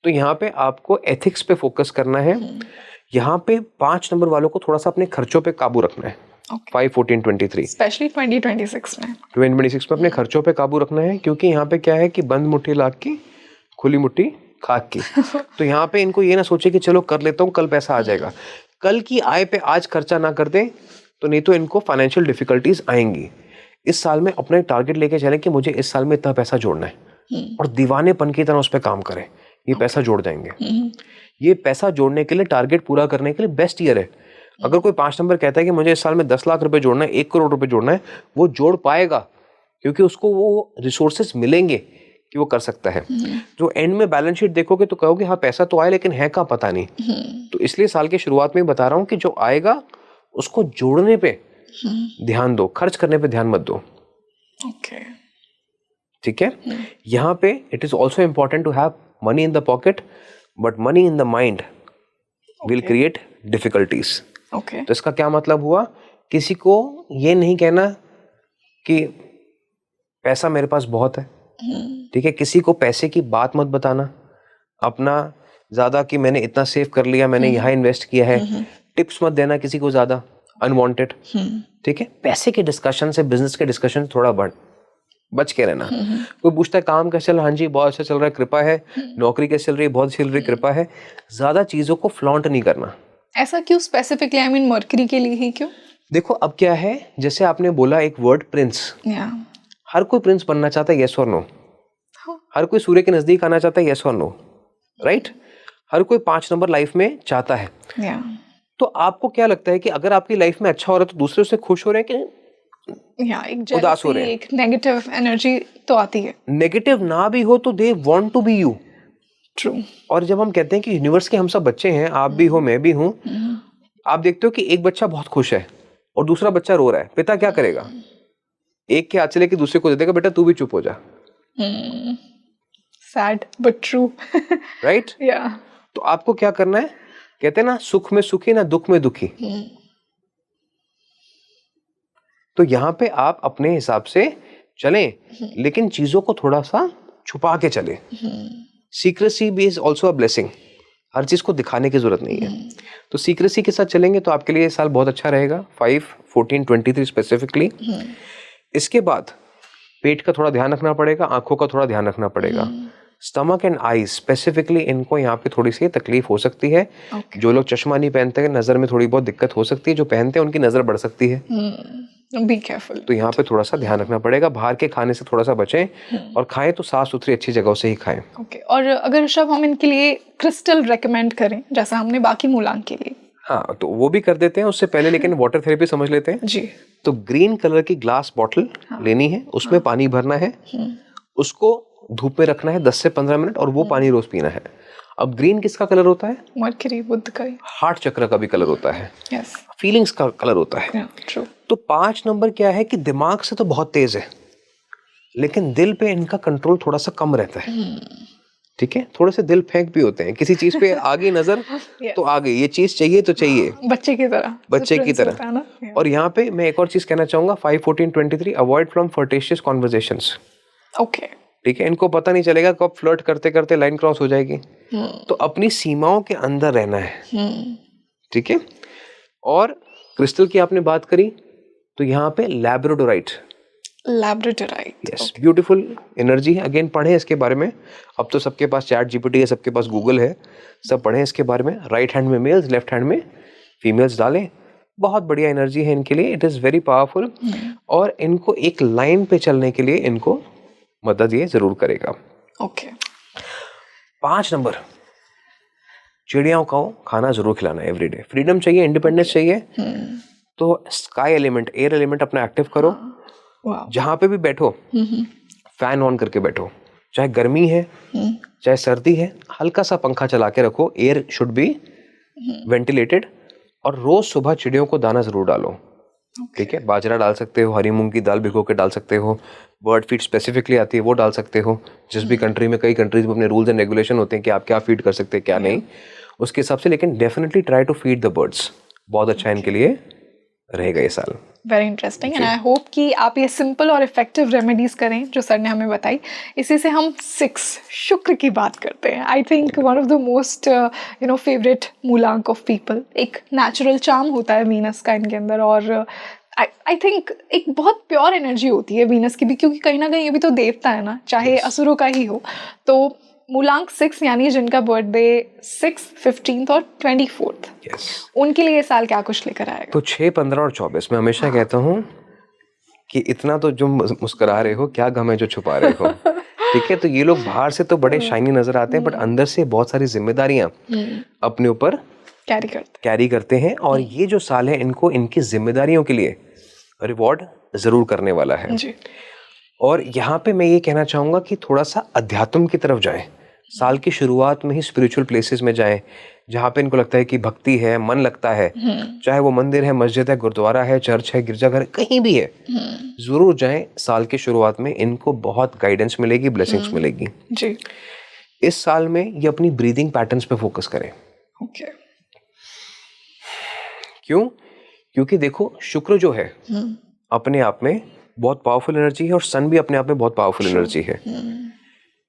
तो यहाँ पे आपको एथिक्स पे फोकस करना है। यहाँ पे 5 नंबर वालों को थोड़ा सा अपने खर्चों पे काबू रखना है। 5, 14, 23 स्पेशली 2026 में 2026 में अपने खर्चों पे काबू रखना है। क्योंकि यहाँ पे क्या है कि बंद मुट्ठी लाख की, खुली मुट्ठी खाक की। तो यहाँ पे इनको ये ना सोचे कि चलो कर लेता हूँ, कल पैसा आ जाएगा। कल की आय पे आज खर्चा ना कर दे, तो नहीं तो इनको फाइनेंशियल डिफिकल्टीज आएंगी। इस साल में अपना टारगेट लेके चले कि मुझे इस साल में इतना पैसा जोड़ना है, और दीवानेपन की तरह उस पर काम करें। ये पैसा जोड़ जाएंगे। ये पैसा जोड़ने के लिए, टारगेट पूरा करने के लिए बेस्ट ईयर है। अगर कोई 5 नंबर कहता है कि मुझे इस साल में 10 लाख रुपए जोड़ना है, 1 करोड़ रुपए जोड़ना है, वो जोड़ पाएगा, क्योंकि उसको वो रिसोर्सेस मिलेंगे कि वो कर सकता है। जो एंड में बैलेंस शीट देखोगे तो कहोगे हाँ पैसा तो आया, लेकिन है का पता नहीं। तो इसलिए साल के शुरुआत में बता रहा हूँ कि जो आएगा उसको जोड़ने पे ध्यान दो, खर्च करने पे ध्यान मत दो। ठीक है। यहाँ पे it is also important to have money in the pocket, but money in the mind will create difficulties. तो इसका क्या मतलब हुआ? किसी को ये नहीं कहना कि पैसा मेरे पास बहुत है। ठीक है, किसी को पैसे की बात मत बताना, अपना ज्यादा कि मैंने इतना सेव कर लिया, मैंने यहाँ इन्वेस्ट किया है। टिप्स मत देना किसी को ज्यादा अनवांटेड। ठीक है, पैसे के डिस्कशन से, बिजनेस के डिस्कशन थोड़ा बच के रहना। कोई पूछता है काम कैसे चल रहा है, हाँ जी बहुत अच्छा चल रहा है, कृपा है। नौकरी कैसे चल रही है, बहुत चल रही, कृपा है। ज्यादा चीजों को फ्लॉन्ट नहीं करना। ऐसा क्यों स्पेसिफिकली, आई मीन मरकरी के लिए ही क्यों? देखो अब क्या है, जैसे आपने बोला एक वर्ड प्रिंस, हर कोई प्रिंस बनना चाहता है, यस और नो। हर कोई सूर्य के नजदीक आना चाहता है, यस और नो, राइट? हर कोई 5 नंबर लाइफ में चाहता है। तो आपको क्या लगता है कि अगर आपकी लाइफ में अच्छा हो रहा है तो दूसरे उससे खुश हो रहे हैं कि एक उदास हो रहे हैं, एक नेगेटिव एनर्जी तो आती है। नेगेटिव ना भी हो तो they want to be you. True. और जब हम कहते हैं कि यूनिवर्स के हम सब बच्चे हैं, आप भी हो, मैं भी हूँ, आप देखते हो कि एक बच्चा बहुत खुश है और दूसरा बच्चा रो रहा है, पिता क्या करेगा? एक के हाथ से लेके दूसरे को दे देगा, बेटा तू भी चुप हो जा। Sad but true. राइट? या तो आपको क्या करना है? कहते हैं ना, सुख में सुखी ना दुख में दुखी। तो यहाँ पे आप अपने हिसाब से चलें, लेकिन चीजों को थोड़ा सा छुपा के चलें। सीक्रेसी भी इज ऑल्सो अ ब्लेसिंग। हर चीज को दिखाने की जरूरत नहीं है, तो सीक्रेसी के साथ चलेंगे तो आपके लिए ये साल बहुत अच्छा रहेगा। 5, 14, 23 स्पेसिफिकली। इसके बाद पेट का थोड़ा ध्यान रखना पड़ेगा, आंखों का थोड़ा ध्यान रखना पड़ेगा। स्टमक एंड आईज स्पेसिफिकली, इनको यहाँ पे थोड़ी सी तकलीफ हो सकती है। जो लोग चश्मा नहीं पहनते हैं, नजर में थोड़ी बहुत दिक्कत हो सकती है। जो पहनते हैं उनकी नजर बढ़ सकती है। Be careful. तो यहाँ पे थोड़ा सा ध्यान रखना पड़ेगा। बाहर के खाने से थोड़ा सा बचें और खाएं तो साफ सुथरी अच्छी जगहों से ही खाएं। ओके। और अगर ऋषभ हम इनके लिए क्रिस्टल रेकमेंड करें जैसा हमने बाकी मूलांक के लिए, हाँ तो वो भी कर देते हैं उससे पहले, लेकिन वाटर थेरेपी समझ लेते हैं जी। तो ग्रीन कलर की ग्लास बॉटल लेनी है, उसमें पानी भरना है, उसको धूप में रखना है 10 से 15 मिनट और वो पानी रोज पीना है। अब ग्रीन किसका कलर होता है? मरकरी, बुध का। हार्ट चक्र का भी कलर होता है। यस। फीलिंग्स का कलर होता है। ट्रू। तो 5 नंबर क्या है कि दिमाग से तो बहुत तेज है, लेकिन दिल पे इनका कंट्रोल थोड़ा सा कम रहता है। ठीक है, थोड़े से दिल फेंक भी होते हैं। किसी चीज पे आगे नजर तो आ गई, ये चीज चाहिए तो चाहिए, बच्चे की तरह, बच्चे की तरह। और यहाँ पे मैं एक और चीज कहना चाहूंगा, 5, 14, 23 avoid from flirtatious conversations. Okay. ठीक है, इनको पता नहीं चलेगा कब फ्लर्ट करते करते लाइन क्रॉस हो जाएगी। तो अपनी सीमाओं के अंदर रहना है। ठीक है। और क्रिस्टल की आपने बात करी तो यहाँ पे लैब्राडोराइट। यस, ब्यूटीफुल एनर्जी है। अगेन पढ़ें इसके बारे में, अब तो सबके पास चैट जीपीटी है, सबके पास गूगल है, सब पढ़ें इसके बारे में। राइट हैंड में मेल्स, लेफ्ट हैंड में फीमेल्स डालें। बहुत बढ़िया एनर्जी है इनके लिए, इट इज वेरी पावरफुल। और इनको एक लाइन पे चलने के लिए इनको मदद ये जरूर करेगा। ओके। 5 नंबर, चिड़ियाओं को खाना जरूर खिलाना एवरीडे। फ्रीडम चाहिए, इंडिपेंडेंस चाहिए, तो स्काई एलिमेंट, एयर एलिमेंट अपना एक्टिव करो। जहां पे भी बैठो फैन ऑन करके बैठो, चाहे गर्मी है चाहे सर्दी है, हल्का सा पंखा चला के रखो। Air should be ventilated. और रोज सुबह चिड़ियों को दाना जरूर डालो। ठीक है, बाजरा डाल सकते हो, हरी मूंग की दाल भिगो के डाल सकते हो, बर्ड फीड स्पेसिफिकली आती है वो डाल सकते हो। जिस भी कंट्री में, कई कंट्रीज में अपने रूल्स एंड रेगुलेशन होते हैं कि आप क्या फीड कर सकते हैं क्या नहीं, उसके हिसाब से। लेकिन definitely try to feed the birds, बहुत अच्छा इनके लिए रहेगा ये साल। Very interesting and I hope कि आप ये सिंपल और इफेक्टिव रेमेडीज करें जो सर ने हमें बताई। इसी से हम 6 शुक्र की बात करते हैं। I think one of the most favourite मूलांक ऑफ पीपल। एक नेचुरल चार्म होता है वीनस का इनके अंदर, और आई थिंक एक बहुत प्योर एनर्जी होती है वीनस की भी, क्योंकि कहीं ना कहीं ये भी तो देवता है ना, चाहे असुरों का ही हो। तो मूलांक 6 यानी जिनका बर्थडे 6, 15 और 24, उनके लिए ये साल क्या कुछ लेकर आएगा? तो 6, 15 और 24 मैं हमेशा कहता हूँ कि इतना तो जो मुस्कुरा रहे हो, क्या गम है जो छुपा रहे हो। ठीक है, तो ये लोग बाहर से तो बड़े शाइनी नजर आते हैं, बट अंदर से बहुत सारी जिम्मेदारियां अपने ऊपर कैरी करते हैं। और ये जो साल है, इनको इनकी जिम्मेदारियों के लिए रिवॉर्ड जरूर करने वाला है जी। और यहाँ पे मैं ये कहना चाहूंगा कि थोड़ा सा अध्यात्म की तरफ जाएं। साल की शुरुआत में ही स्पिरिचुअल प्लेसेस में जाएं, जहाँ पे इनको लगता है कि भक्ति है, मन लगता है, चाहे वो मंदिर है, मस्जिद है, गुरुद्वारा है, चर्च है, गिरजाघर, कहीं भी है, जरूर जाएं। साल की शुरुआत में इनको बहुत गाइडेंस मिलेगी, ब्लेसिंग्स मिलेगी जी। इस साल में ये अपनी ब्रीदिंग पैटर्न्स पे फोकस करें। ओके। क्यों? क्योंकि देखो, शुक्र जो है अपने आप में बहुत पावरफुल एनर्जी है, और सन भी अपने आप में बहुत पावरफुल एनर्जी है।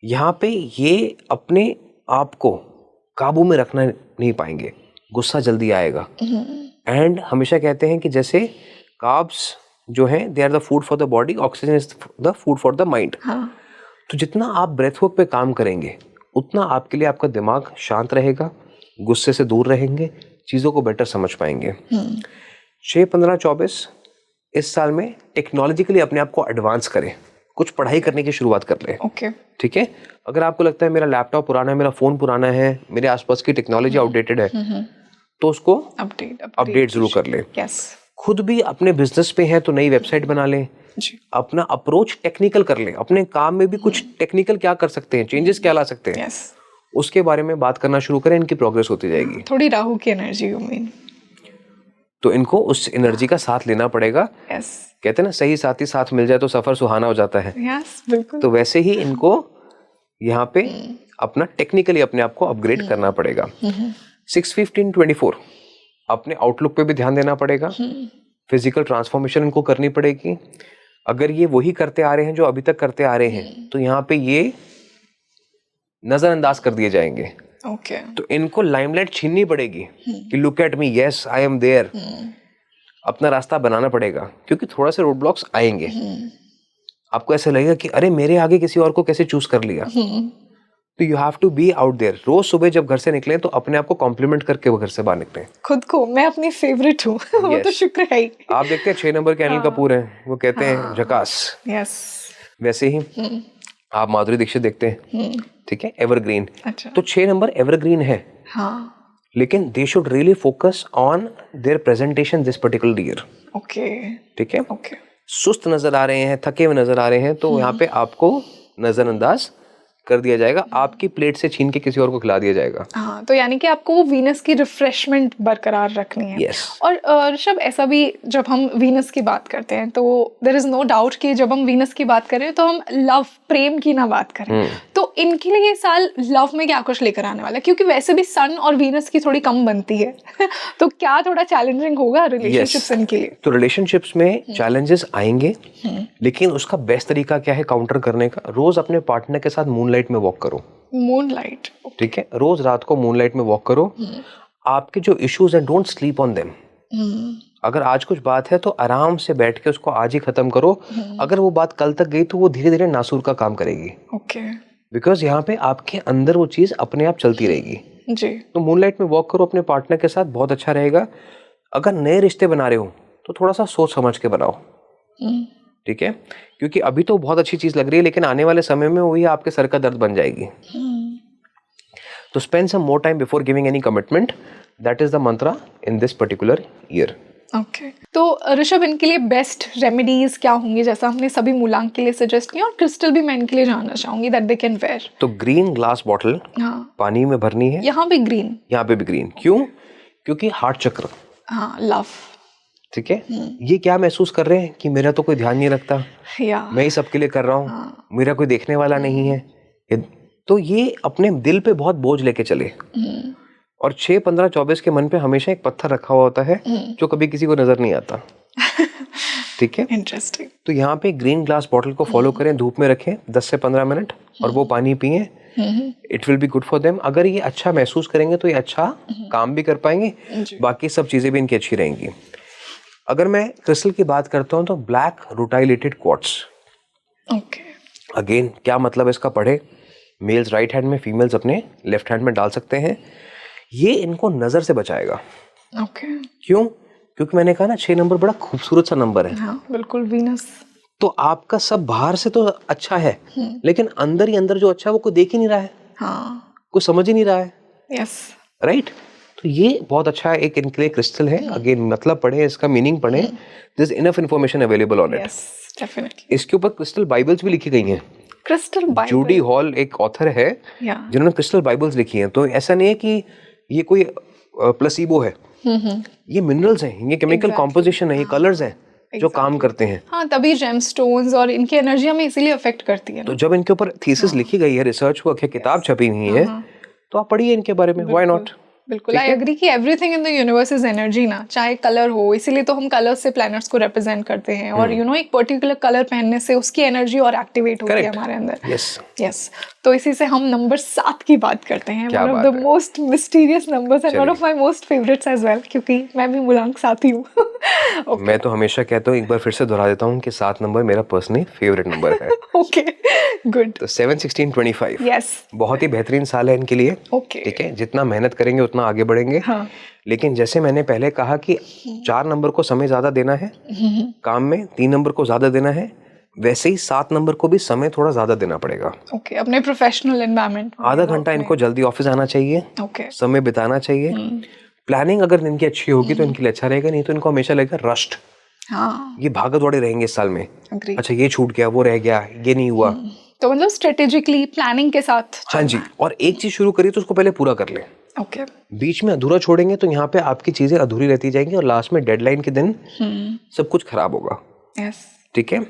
यहाँ पे ये अपने आप को काबू में रखना नहीं पाएंगे, गुस्सा जल्दी आएगा। एंड हमेशा कहते हैं कि जैसे कार्ब्स जो हैं, they are the food for the body, oxygen is the food for the mind. तो जितना आप ब्रेथ वर्क पे काम करेंगे, उतना आपके लिए आपका दिमाग शांत रहेगा, गुस्से से दूर रहेंगे, चीज़ों को बेटर समझ पाएंगे। 6, 15, 24 इस साल में टेक्नोलॉजिकली अपने आप को एडवांस करें, कुछ पढ़ाई करने की शुरुआत कर लें। ओके। ठीक है, अगर आपको लगता है मेरा लैपटॉप पुराना है, मेरा फोन पुराना है, मेरे आसपास की टेक्नोलॉजी आउटडेटेड है, तो उसको अपडेट जरूर कर लें। खुद भी अपने बिजनेस पे है तो नई वेबसाइट बना लें, जी अपना अप्रोच टेक्निकल कर लें, अपने काम में भी कुछ टेक्निकल क्या कर सकते हैं, चेंजेस क्या ला सकते हैं, यस उसके बारे में बात करना शुरू करें, इनकी प्रोग्रेस होती जाएगी। थोड़ी राहु की एनर्जी उम्मीद। तो इनको उस एनर्जी का साथ लेना पड़ेगा। यस कहते हैं ना, सही साथी साथ मिल जाए तो सफर सुहाना हो जाता है। यस बिल्कुल। तो वैसे ही इनको यहाँ पे अपना टेक्निकली अपने आप को अपग्रेड करना पड़ेगा। 6-15-24 अपने आउटलुक पे भी ध्यान देना पड़ेगा, फिजिकल ट्रांसफॉर्मेशन इनको करनी पड़ेगी। अगर ये वही करते आ रहे हैं जो अभी तक करते आ रहे हैं तो यहाँ पे ये नजरअंदाज कर दिए जाएंगे। ओके तो इनको लाइमलाइट छीननी पड़ेगी कि look at me, yes I am there. अपना रास्ता बनाना पड़ेगा क्योंकि थोड़ा से रोड ब्लॉक्स आएंगे। आपको ऐसा लगेगा कि अरे मेरे आगे किसी और को कैसे चूज कर लिया। तो you have to be out there. रोज सुबह जब घर से निकलें तो अपने आप को कॉम्प्लीमेंट करके वो घर से बाहर निकलें। खुद को, मैं अपनी फेवरेट हूँ। वो तो शुक्र है ही। आप देखते हैं 6 नंबर के अनिल कपूर हैं, वो कहते हैं झकास। यस वैसे ही आप माधुरी दीक्षित देखते हैं, ठीक है, एवरग्रीन। अच्छा तो 6 नंबर एवरग्रीन है, हाँ लेकिन they should really focus on their presentation this particular year. Okay ठीक है, ओके सुस्त नजर आ रहे हैं, थके हुए नजर आ रहे हैं, तो यहाँ पे आपको नजरअंदाज कर दिया जाएगा, आपकी प्लेट से छीन के किसी और को खिला दिया जाएगा। हाँ, तो यानी कि आपको वो वीनस की रिफ्रेशमेंट बरकरार रखनी है। Yes. और ऋषभ, ऐसा भी जब हम वीनस की बात करते हैं तो देयर इज नो डाउट कि जब हम वीनस की बात करें तो हम लव, प्रेम की ना बात करें। तो इनके लिए ये साल लव में क्या कुछ लेकर आने वाला है? क्योंकि वैसे भी सन और वीनस की थोड़ी कम बनती है। तो क्या थोड़ा चैलेंजिंग होगा रिलेशनशिप्स इनके लिए? तो रिलेशनशिप्स में चैलेंजेस आएंगे, लेकिन उसका बेस्ट तरीका क्या है काउंटर करने का? रोज अपने पार्टनर के साथ मूनलाइट में वॉक करो। मूनलाइट, ठीक है, रोज रात को मूनलाइट में वॉक करो। आपके जो इश्यूज हैं, डोंट स्लीप ऑन देम। अगर आज कुछ बात है तो आराम से बैठ के उसको आज ही खत्म करो। अगर वो बात कल तक गई तो वो धीरे धीरे नासूर का काम करेगी। ओके, बिकॉज यहाँ पे आपके अंदर वो चीज अपने आप चलती रहेगी। जी तो मूनलाइट में वॉक करो अपने पार्टनर के साथ, बहुत अच्छा रहेगा। अगर नए रिश्ते बना रहे हो तो थोड़ा सा सोच समझ के बनाओ, ठीक है, क्योंकि अभी तो बहुत अच्छी चीज लग रही है, लेकिन आने वाले समय में वही आपके सर का दर्द बन जाएगी। तो spend some more time before giving any commitment, that is the mantra in this particular year. Okay, तो ऋषभ, इनके लिए बेस्ट रेमेडीज क्या होंगी? जैसा हमने सभी मूलांक के लिए सजेस्ट किया, और क्रिस्टल भी मैं इनके लिए जानना चाहूंगी दैट दे कैन वेयर। तो ग्रीन ग्लास बॉटल हाँ, पानी में भरनी है। यहाँ भी ग्रीन, यहाँ पे भी ग्रीन। क्यों? क्योंकि हार्ट चक्र, हाँ, लव, ठीक है, ये क्या महसूस कर रहे हैं कि मेरा तो कोई ध्यान नहीं रखता, या मैं ही सबके लिए कर रहा हूँ, मेरा कोई देखने वाला नहीं है। तो ये अपने दिल पे बहुत बोझ लेके चले। और 6, 15, 24 के मन पे हमेशा एक पत्थर रखा हुआ होता है जो कभी किसी को नजर नहीं आता। ठीक है, इंटरेस्टिंग। तो यहाँ पे ग्रीन ग्लास बॉटल को फॉलो करें, धूप में रखें 10 से 15 मिनट, और वो पानी पिए। It will be good for them. अगर ये अच्छा महसूस करेंगे तो ये अच्छा काम भी कर पाएंगे, बाकी सब चीजें भी इनकी अच्छी रहेंगी। अगर मैं क्रिस्टल की बात करता हूँ तो ब्लैक रूटाइलेटेड क्वार्ट्ज। ओके, अगेन क्या मतलब है इसका? पढ़े, मेल्स राइट हैंड में, फीमेल्स अपने लेफ्ट हैंड में डाल सकते हैं। ये इनको नजर से बचाएगा। ओके, क्यों? क्योंकि मैंने कहा ना 6 नंबर बड़ा खूबसूरत सा नंबर है। हाँ बिल्कुल, वीनस। तो आपका सब बाहर से तो अच्छा है, लेकिन अंदर ही अंदर जो अच्छा है वो कोई देख ही नहीं रहा है, हाँ, कोई समझ ही नहीं रहा है। Yes, right. तो ये बहुत अच्छा एक इनके लिए क्रिस्टल है। अगेन मतलब पढ़े, इसका मीनिंग पढ़े, this is enough information available on it. Yes, definitely. इसके ऊपर क्रिस्टल बाइबल्स भी लिखी गई हैं। क्रिस्टल बाइबल, जूडी हॉल एक ऑथर है जिन्होंने क्रिस्टल बाइबल्स लिखी हैं। तो ऐसा नहीं है कि ये कोई प्लेसिबो है, ये मिनरल्स हैं, ये केमिकल कॉम्पोजिशन है, ये कलर्स हैं जो काम करते हैं। हाँ, तभी जेमस्टोन्स और इनकी एनर्जी हमें इसीलिए अफेक्ट करती है। तो जब इनके ऊपर थीसिस लिखी गई है, रिसर्च हुआ, किताब छपी हुई है, तो आप पढ़िए इनके बारे में, व्हाई नॉट। बिल्कुल, आई एग्री कि everything in the universe is energy ना, चाहे कलर हो, इसीलिए तो हम कलर से प्लैनेट्स को रिप्रेजेंट करते हैं। और यू नो, एक पर्टिकुलर कलर पहनने से उसकी एनर्जी और एक्टिवेट होती है हमारे अंदर। यस। तो इसी से हम नंबर 7 की बात करते हैं, one of the most mysterious numbers and one of my most favourites as well, क्योंकि मैं भी मूलांक साथी हूँ। मैं तो हमेशा कहता हूँ, एक बार फिर से दोहरा देता हूँ कि 7 नंबर मेरा पर्सनली फेवरेट नंबर है। Okay, good. तो 7, 16, 25 यस, बहुत ही बेहतरीन साल है इनके लिए। ओके, ठीक है, जितना मेहनत करेंगे उतना आगे बढ़ेंगे। हाँ, लेकिन जैसे मैंने पहले कहा कि 4 नंबर को समय ज्यादा देना है काम में, 3 नंबर को ज्यादा देना है, वैसे ही 7 नंबर को भी समय थोड़ा ज्यादा देना पड़ेगा। ओके, अपने प्रोफेशनल एनवायरनमेंट। आधा घंटा इनको जल्दी ऑफिस आना चाहिए, ओके, समय बिताना चाहिए, प्लानिंग अगर इनकी अच्छी होगी तो इनके लिए अच्छा रहेगा, नहीं तो इनको हमेशा लगेगा रस्ट। हाँ, ये भागत दौड़े रहेंगे इस साल में। agree. अच्छा ये छूट गया, वो रह गया, ये नहीं हुआ। तो मतलब स्ट्रेटेजिकली प्लानिंग के साथ हाँ जी, और एक चीज शुरू करिए तो उसको पहले पूरा कर लें। ओके। बीच में अधूरा छोड़ेंगे तो यहाँ पे आपकी चीजें अधूरी रहती जाएंगी और लास्ट में डेडलाइन के दिन सब कुछ खराब होगा। यस, ठीक है,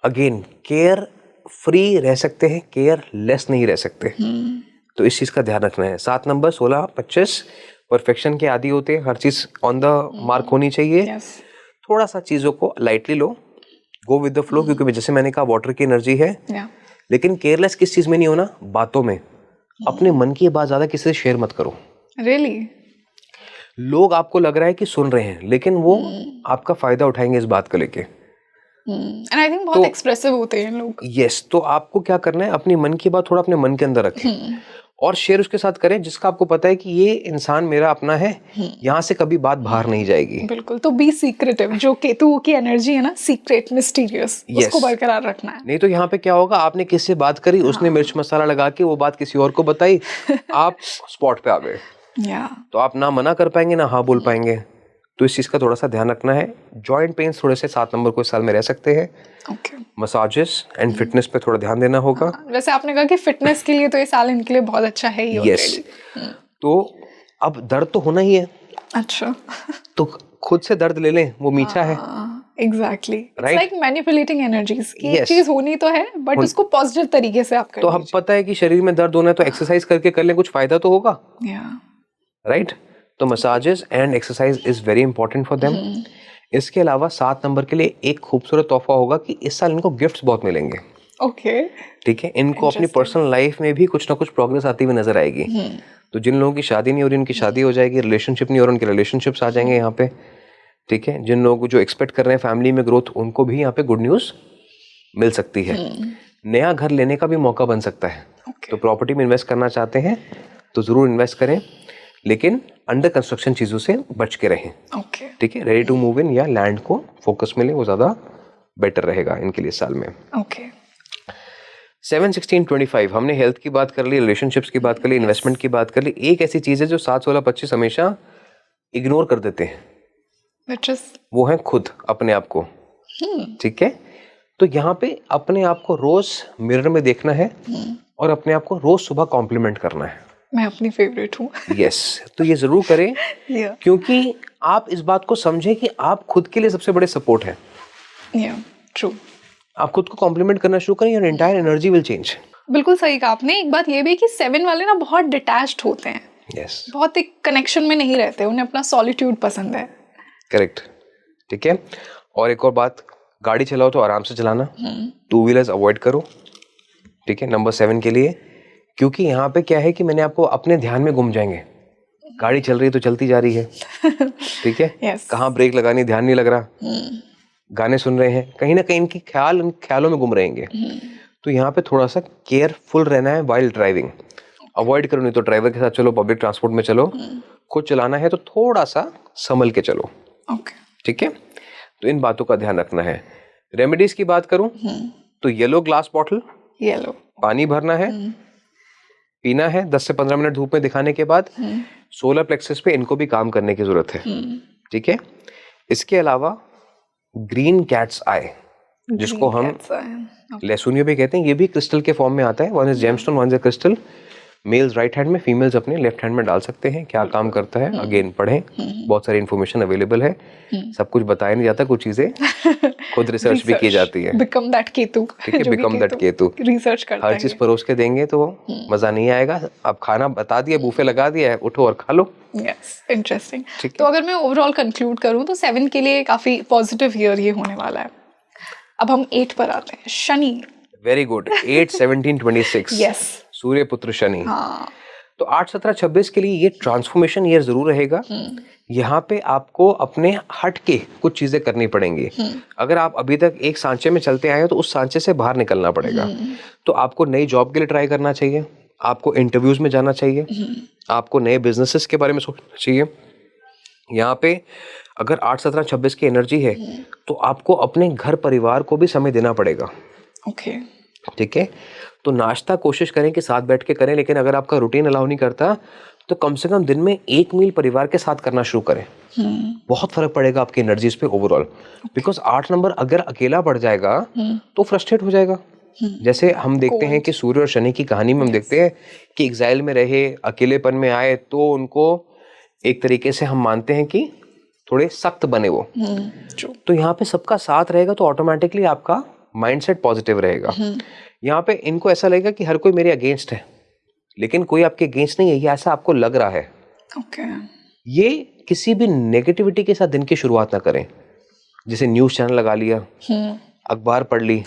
अगेन केयर फ्री रह सकते हैं, केयर लेस नहीं रह सकते। तो इस चीज का ध्यान रखना है। 7 नंबर 16 25 परफेक्शन के आदी होते हैं, हर चीज ऑन द मार्क होनी चाहिए। यस, थोड़ा सा चीजों को lightly low, go with the flow, क्योंकि जैसे मैंने कहा वाटर की एनर्जी है। या लेकिन केयरलेस किस चीज में नहीं होना, बातों में। अपने मन की बात ज्यादा किसी से शेयर मत करो। रियली, लोग आपको लग रहा है कि सुन रहे हैं, लेकिन वो आपका फायदा उठाएंगे इस बात को लेके। एंड आई थिंक बहुत एक्सप्रेसिव होते हैं लोग। यस, तो आपको क्या करना है, अपनी मन की बात थोड़ा अपने मन के अंदर रखें और शेयर उसके साथ करें जिसका आपको पता है कि ये इंसान मेरा अपना है, यहाँ से कभी बात बाहर नहीं जाएगी। बिल्कुल, तो बी सीक्रेटिव, जो केतु की एनर्जी है ना, सीक्रेट मिस्टीरियस, उसको बरकरार रखना है। नहीं तो यहाँ पे क्या होगा, आपने किसी से बात करी, उसने मिर्च मसाला लगा के वो बात किसी और को बताई, आप स्पॉट पे आ गए, या तो आप ना मना कर पाएंगे ना हाँ बोल पाएंगे। तो इस चीज का थोड़ा सा ध्यान रखना है। जॉइंट पेन्स थोड़े से 7 नंबर को इस साल में रह सकते हैं। ओके। मसाजेस एंड फिटनेस पे थोड़ा ध्यान देना होगा। वैसे आपने कहा कि फिटनेस के लिए तो ये साल इनके लिए बहुत अच्छा है ही यस, तो अब दर्द तो होना ही है, अच्छा, तो खुद से दर्द ले लें, वो मीठा है। Exactly, it's Right? Like manipulating energies की Yes. चीज होनी तो है, बट उसको पॉजिटिव तरीके से आप कर तो हम पता है कि शरीर में दर्द होना है तो एक्सरसाइज करके कर लें, कुछ फायदा तो होगा, या राइट? तो massages and exercise is very important for them. इसके अलावा 7 नंबर के लिए एक खूबसूरत तोहफा होगा कि इस साल इनको गिफ्ट्स बहुत मिलेंगे। ओके, ठीक है, इनको अपनी पर्सनल लाइफ में भी कुछ ना कुछ प्रोग्रेस आती हुई नजर आएगी। तो जिन लोगों की शादी नहीं हो रही उनकी शादी हो जाएगी, रिलेशनशिप नहीं हो रहा उनके रिलेशनशिप्स आ जाएंगे यहाँ पे। ठीक है, जिन लोगों को जो एक्सपेक्ट कर रहे हैं फैमिली में ग्रोथ, उनको भी यहाँ पे गुड न्यूज मिल सकती है। नया घर लेने का भी मौका बन सकता है। तो प्रॉपर्टी में इन्वेस्ट करना चाहते हैं तो जरूर इन्वेस्ट करें, लेकिन अंडर कंस्ट्रक्शन चीजों से बच के रहें। ओके, ठीक है, रेडी टू मूव इन या लैंड को फोकस मिले, वो ज्यादा बेटर रहेगा इनके लिए साल में। ओके। 7 16 25 हमने हेल्थ की बात कर ली, रिलेशनशिप्स की बात कर ली, इन्वेस्टमेंट की बात कर ली। एक ऐसी चीज है जो 7 16 25 हमेशा इग्नोर कर देते हैं, व्हिच इज वो है खुद अपने आप को। ठीक है, तो यहाँ पे अपने आप को रोज मिरर में देखना है और अपने आप को रोज सुबह कॉम्प्लीमेंट करना है। मैं अपनी फेवरेट हूँ। यस, तो ये जरूर करें या क्योंकि आप इस बात को समझें कि आप खुद के लिए सबसे बड़े सपोर्ट हैं। या ट्रू, आप खुद को कॉम्प्लीमेंट करना शुरू करें, your entire energy will change. बिल्कुल सही कहा आपने। एक बात ये भी कि 7 वाले ना बहुत डिटैच्ड होते हैं, यस, बहुत एक कनेक्शन में नहीं रहते, उन्हें अपना सॉलिट्यूड पसंद है। करेक्ट। ठीक है, और एक और बात, गाड़ी चलाओ तो आराम से चलाना, 2 व्हीलर्स अवॉइड करो। ठीक है, नंबर 7 के लिए, क्योंकि यहाँ पे क्या है कि मैंने आपको अपने ध्यान में गुम जाएंगे। गाड़ी चल रही है तो चलती जा रही है। ठीक है, Yes. कहाँ ब्रेक लगानी ध्यान नहीं लग रहा, गाने सुन रहे हैं, कहीं ना कहीं इनकी ख्यालों में गुम रहेंगे। तो यहाँ पे थोड़ा सा केयरफुल रहना है वाइल ड्राइविंग। अवॉइड करो, नहीं तो ड्राइवर के साथ चलो, पब्लिक ट्रांसपोर्ट में चलो। खुद चलाना है तो थोड़ा सा संभल के चलो। ओके, ठीक है, तो इन बातों का ध्यान रखना है। रेमेडीज की बात करूं तो येलो ग्लास बॉटल, येलो पानी भरना है, पीना है 10 से 15 मिनट धूप में दिखाने के बाद। सोलर प्लेक्सस पे इनको भी काम करने की जरूरत है। ठीक है, इसके अलावा ग्रीन कैट्स आई, जिसको हम लेसुनियो भी कहते हैं, ये भी क्रिस्टल के फॉर्म में आता है। One is gemstone, one is crystal. Males right hand में, फीमेल्स अपने लेफ्ट हैंड में डाल सकते हैं। क्या काम करता है अगेन पढ़ें, बहुत सारी इन्फॉर्मेशन अवेलेबल है। सब कुछ बताया नहीं जाता, कुछ चीजें खुद रिसर्च भी की जाती है। Become that Ketu. ठीक है, बिकम दैट केतु, रिसर्च करता है। हर चीज परोस के देंगे तो मजा नहीं आएगा। अब खाना बता दिया, बूफे लगा दिया है, उठो और खा लो। Yes, interesting. तो अगर मैं ओवरऑल कंक्लूड करूं तो 7 के लिए काफी पॉजिटिव ईयर ये होने वाला है। अब हम 8 पर आते हैं, शनि। Very good, 8 17 26। यस, सूर्य पुत्र शनि। हाँ, तो 8 17 26 के लिए ये ट्रांसफॉर्मेशन ईयर जरूर रहेगा। यहाँ पे आपको अपने हट के कुछ चीजें करनी पड़ेंगी। अगर आप अभी तक एक सांचे में चलते आए हो तो उस सांचे से बाहर निकलना पड़ेगा। तो आपको नई जॉब के लिए ट्राई करना चाहिए, आपको इंटरव्यूज में जाना चाहिए, आपको नए बिजनेसेस के बारे में सोचना चाहिए। यहाँ पे अगर 8 17 26 की एनर्जी है तो आपको अपने घर परिवार को भी समय देना पड़ेगा। ओके, ठीक है, तो नाश्ता कोशिश करें कि साथ बैठ के करें, लेकिन अगर आपका रूटीन अलाउ नहीं करता तो कम से कम दिन में 1 मील परिवार के साथ करना शुरू करें। बहुत फर्क पड़ेगा आपकी एनर्जीज पे ओवरऑल। बिकॉज 8 नंबर अगर अकेला बढ़ जाएगा तो फ्रस्ट्रेट हो जाएगा। जैसे हम देखते हैं कि सूर्य और शनि की कहानी में हम देखते हैं कि एग्जाइल में रहे, अकेलेपन में आए, तो उनको एक तरीके से हम मानते हैं कि थोड़े सख्त बने वो। तो यहाँ पे सबका साथ रहेगा तो ऑटोमेटिकली आपका माइंडसेट पॉजिटिव रहेगा। यहाँ पे इनको ऐसा लगेगा कि हर कोई मेरे अगेंस्ट है, लेकिन कोई आपके अगेंस्ट नहीं है, ये ऐसा आपको लग रहा है। ये किसी भी नेगेटिविटी के साथ दिन की शुरुआत ना करें। जैसे न्यूज चैनल लगा लिया, अखबार पढ़ ली,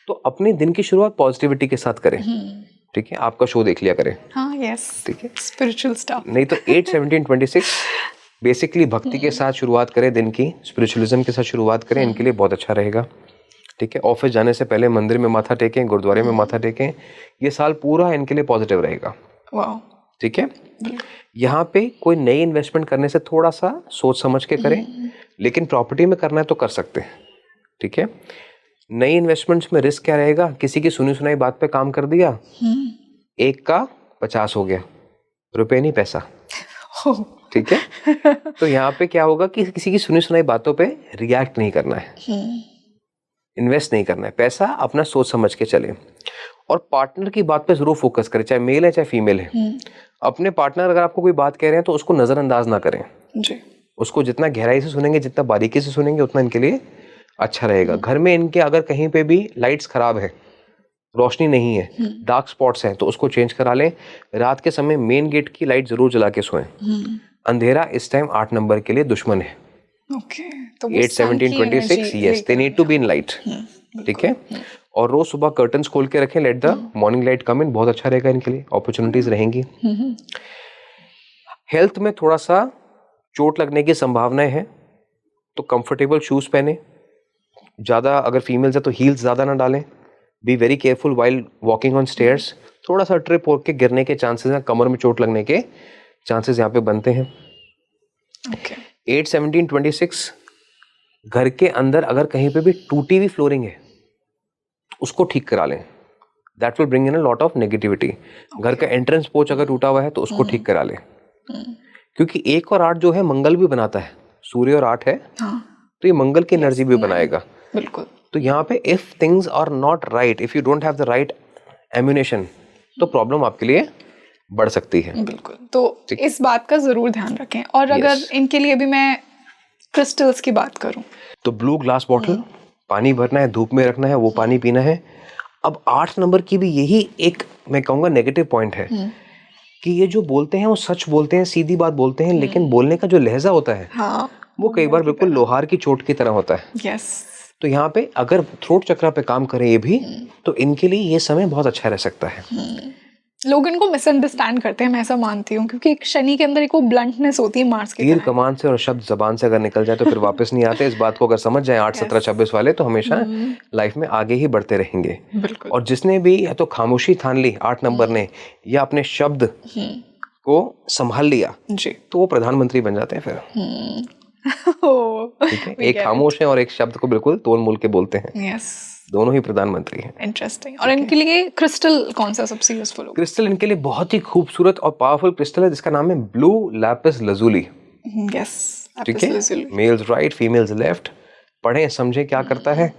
तो अपने दिन की शुरुआत पॉजिटिविटी के साथ करें। ठीक है, आपका शो देख लिया करें। हाँ, यस, ठीक है, स्पिरिचुअल स्टफ। नहीं तो 8, 17, 26 बेसिकली भक्ति के साथ शुरुआत करें दिन की, स्पिरिचुअलिज्म के साथ शुरुआत करें, इनके लिए बहुत अच्छा रहेगा। ठीक है, ऑफिस जाने से पहले मंदिर में माथा टेकें, गुरुद्वारे में माथा टेकें, ये साल पूरा इनके लिए पॉजिटिव रहेगा। ठीक है, यहाँ पे कोई नई इन्वेस्टमेंट करने से थोड़ा सा सोच समझ के करें, लेकिन प्रॉपर्टी में करना है तो कर सकते हैं। ठीक है, नई इन्वेस्टमेंट्स में रिस्क क्या रहेगा, किसी की सुनी सुनाई बात पे काम कर दिया, 1 का 50 हो गया, रुपए नहीं पैसा। ठीक है, तो यहाँ पे क्या होगा कि किसी की सुनी सुनाई बातों पे रिएक्ट नहीं करना है, इन्वेस्ट नहीं करना है, पैसा अपना सोच समझ के चले। और पार्टनर की बात पे जरूर फोकस करें, चाहे मेल है चाहे फीमेल है। अपने पार्टनर अगर आपको कोई बात कह रहे हैं तो उसको नजरअंदाज ना करें जी। उसको जितना गहराई से सुनेंगे, जितना बारीकी से सुनेंगे, उतना इनके लिए अच्छा रहेगा। घर में इनके अगर कहीं पे भी लाइट्स खराब है, रोशनी नहीं है, डार्क स्पॉट्स हैं, तो उसको चेंज करा लें। रात के समय मेन गेट की लाइट जरूर जला के सोएं। अंधेरा इस टाइम 8 नंबर के लिए दुश्मन है। तो 8, 17, 26 yes, they need to be in light. ठीक है, और रोज सुबह कर्टन्स खोल के रखें, let the morning light come in, बहुत अच्छा रहेगा इनके लिए, अपॉर्चुनिटीज रहेंगी। हेल्थ में थोड़ा सा चोट लगने की संभावनाएं हैं, तो कंफर्टेबल शूज पहने, ज्यादा अगर फीमेल्स है तो हील्स ज्यादा ना डालें। Be very careful while walking on stairs. थोड़ा सा ट्रिप होकर गिरने के चांसेस हैं, कमर में चोट लगने के चांसेस यहाँ पे बनते हैं। 8, 17, 26 घर के अंदर अगर कहीं पे भी टूटी हुई फ्लोरिंग है उसको ठीक करा लें। That will bring in a lot of negativity. घर का एंट्रेंस पोर्च अगर टूटा हुआ है तो उसको ठीक करा लें, क्योंकि 1 और 8 जो है मंगल भी बनाता है, सूर्य और 8 है, तो ये मंगल की एनर्जी भी बनाएगा। बिल्कुल। तो यहाँ पे if things are not right, if you don't have the right ammunition, तो प्रॉब्लम आपके लिए बढ़ सकती है। बिल्कुल, तो इस बात का जरूर ध्यान रखें। और अगर इनके लिए भी मैं क्रिस्टल्स की बात करूं, तो ब्लू ग्लास बॉटल, पानी भरना है, धूप में रखना है, वो पानी पीना है। अब 8 नंबर की भी यही एक मैं कहूँगा नेगेटिव पॉइंट है कि ये जो बोलते हैं वो सच बोलते हैं, सीधी बात बोलते हैं, लेकिन बोलने का जो लहजा होता है वो कई बार बिल्कुल लोहार की चोट की तरह होता है। तो यहाँ पे अगर थ्रोट चक्रा पे काम करें ये भी, तो इनके लिए ये समय बहुत अच्छा रह सकता है। लोग इनको मिसअंडरस्टैंड करते हैं, मैं ऐसा मानती हूँ, क्योंकि एक शनि के अंदर एक वो ब्लंटनेस होती है मार्स की। तीर कमान से और शब्द जबान से अगर निकल जाए तो फिर वापस नहीं आते। इस बात को अगर समझ जाए 8, 17, 26 वाले, तो हमेशा लाइफ में आगे ही बढ़ते रहेंगे। और जिसने भी या तो खामोशी ठान ली 8 नंबर ने, या अपने शब्द को संभाल लिया जी, तो वो प्रधानमंत्री बन जाते हैं फिर। ठीक है, एक खामोश है और एक शब्द को बिल्कुल तोल मोल के बोलते हैं। दोनों ही प्रधानमंत्री हैं। इंटरेस्टिंग। और इनके लिए क्रिस्टल कौन सा सबसे यूजफुल होगा? क्रिस्टल इनके लिए बहुत ही खूबसूरत और पावरफुल क्रिस्टल है जिसका नाम है ब्लू लैपिस लजुली। यस, ठीक है, मेल्स राइट, फीमेल्स लेफ्ट। पढ़ें, समझें क्या करता है,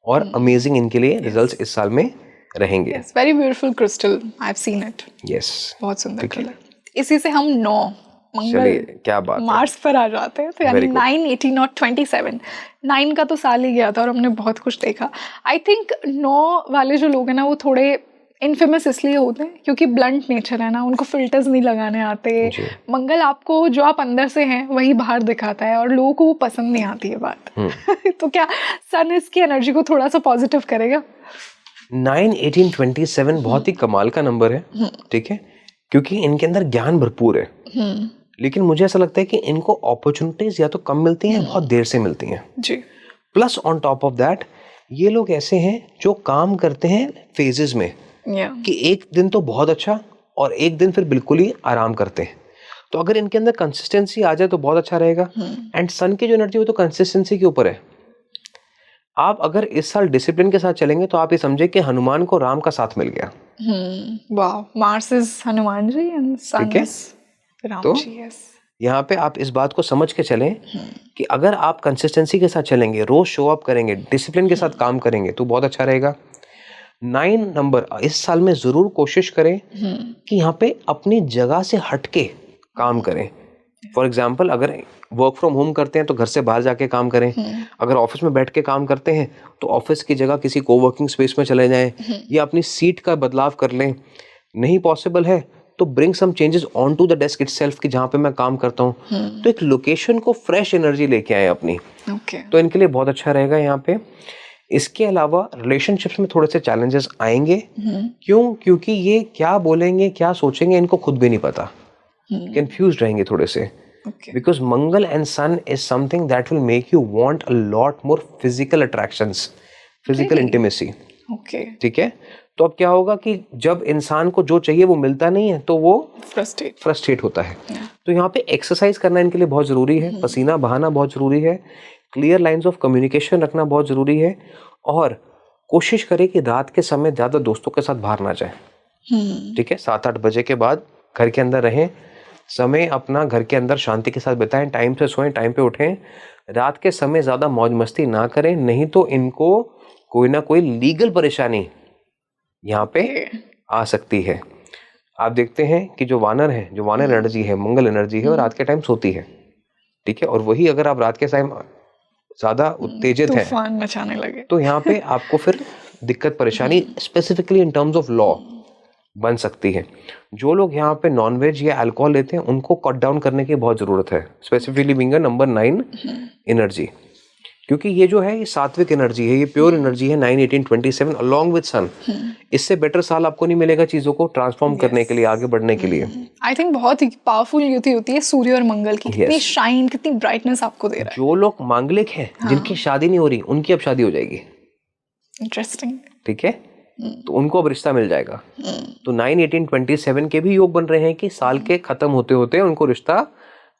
और अमेजिंग इनके लिए रिजल्ट्स इस साल में रहेंगे। Very beautiful crystal, I have seen it. Yes, बहुत सुंदर कलर। इसी से हम 9 मंगल क्या बात मार्स पर आ जाते हैं, तो यानी 9, 18 और 27। 9 का तो साल ही गया था और हमने बहुत कुछ देखा। आई थिंक 9 वाले जो लोग हैं ना, वो थोड़े इनफेमस इसलिए होते हैं क्योंकि ब्लंट नेचर है ना, उनको फिल्टर्स नहीं लगाने आते। मंगल आपको जो आप अंदर से हैं वही बाहर दिखाता है, और लोगों को वो पसंद नहीं आती है बात। तो क्या सन इसकी एनर्जी को थोड़ा सा पॉजिटिव करेगा? 9, 18, 27 बहुत ही कमाल का नंबर है। ठीक है, क्योंकि इनके अंदर ज्ञान भरपूर है, लेकिन मुझे ऐसा लगता है कि इनको अपॉर्चुनिटीज या तो कम मिलती हैं, बहुत देर से मिलती हैं जी। Plus on top of that, ये लोग ऐसे हैं जो काम करते हैं फेजेस में, कि एक दिन तो बहुत अच्छा और एक दिन फिर बिल्कुल ही आराम करते हैं। तो अगर इनके अंदर कंसिस्टेंसी आ जाए तो बहुत अच्छा रहेगा। एंड सन की जो एनर्जी वो तो कंसिस्टेंसी के ऊपर है। आप अगर इस साल डिसिप्लिन के साथ चलेंगे तो आप ये समझे कि हनुमान को राम का साथ मिल गया। Wow, Mars is Hanuman ji and sun ठीक है? इज राम तो जी। यस, यहाँ पे आप इस बात को समझ के चलें कि अगर आप कंसिस्टेंसी के साथ चलेंगे, रोज शो अप करेंगे, डिसिप्लिन के साथ काम करेंगे तो बहुत अच्छा रहेगा। 9 नंबर, इस साल में जरूर कोशिश करें कि यहाँ पे अपनी जगह से हटके काम करें। फॉर एग्जाम्पल, अगर वर्क फ्रॉम होम करते हैं तो घर से बाहर जाके काम करें। अगर ऑफिस में बैठ के काम करते हैं तो ऑफिस की जगह किसी कोवर्किंग स्पेस में चले जाएं या अपनी सीट का बदलाव कर लें। नहीं पॉसिबल है तो bring some changes on to the desk itself कि जहाँ पे मैं काम करता हूँ, तो एक लोकेशन को फ्रेश एनर्जी लेके आए अपनी। तो इनके लिए बहुत अच्छा रहेगा यहाँ पे। इसके अलावा रिलेशनशिप्स में थोड़े से चैलेंजेस आएंगे। क्यों? क्योंकि ये क्या बोलेंगे, क्या सोचेंगे, इनको खुद भी नहीं पता, कंफ्यूज रहेंगे थोड़े से। Because Mangal and sun is something that will make you want a lot more physical attractions, physical intimacy. ठीक है? तो अब क्या होगा कि जब इंसान को जो चाहिए वो मिलता नहीं है तो वो फ्रस्ट्रेट होता है। तो यहाँ पे एक्सरसाइज करना इनके लिए बहुत जरूरी है, पसीना बहाना बहुत जरूरी है, क्लियर लाइंस ऑफ कम्युनिकेशन रखना बहुत जरूरी है, और कोशिश करें कि रात के समय ज्यादा दोस्तों के साथ बाहर ना जाए। ठीक है? 7-8 बजे के बाद घर के अंदर रहें, समय अपना घर के अंदर शांति के साथ बिताएं, टाइम से सोएं, टाइम पे उठें। रात के समय ज्यादा मौज मस्ती ना करें, नहीं तो इनको कोई ना कोई लीगल परेशानी यहाँ पे आ सकती है। आप देखते हैं कि जो वानर है, जो वानर एनर्जी है, मंगल एनर्जी है, वो रात के टाइम सोती है। ठीक है? और वही अगर आप रात के टाइम ज्यादा उत्तेजित है, तूफान मचाने लगे, तो यहाँ पे आपको फिर दिक्कत परेशानी specifically in terms of law बन सकती है। जो लोग यहाँ पे नॉनवेज या अल्कोहल लेते हैं उनको कट डाउन करने की बहुत जरूरत है, स्पेसिफिकली बीइंग नंबर 9 एनर्जी, क्योंकि ये जो है ये सात्विक एनर्जी है, ये प्योर एनर्जी है। 9, 18, 27 अलॉन्ग विद सन। इससे बेटर साल आपको नहीं मिलेगा चीजों को ट्रांसफॉर्म करने के लिए, आगे बढ़ने के लिए। आई थिंक बहुत ही पावरफुल युति होती है सूर्य और मंगल की। कितनी शाइन, कितनी ब्राइटनेस आपको दे रहा है। जो लोग मांगलिक हैं, जिनकी शादी नहीं हो रही, उनकी अब शादी हो जाएगी। इंटरेस्टिंग। ठीक है? तो उनको अब रिश्ता मिल जाएगा। तो 9, 18, 27 के भी योग बन रहे हैं कि साल के खत्म होते होते उनको रिश्ता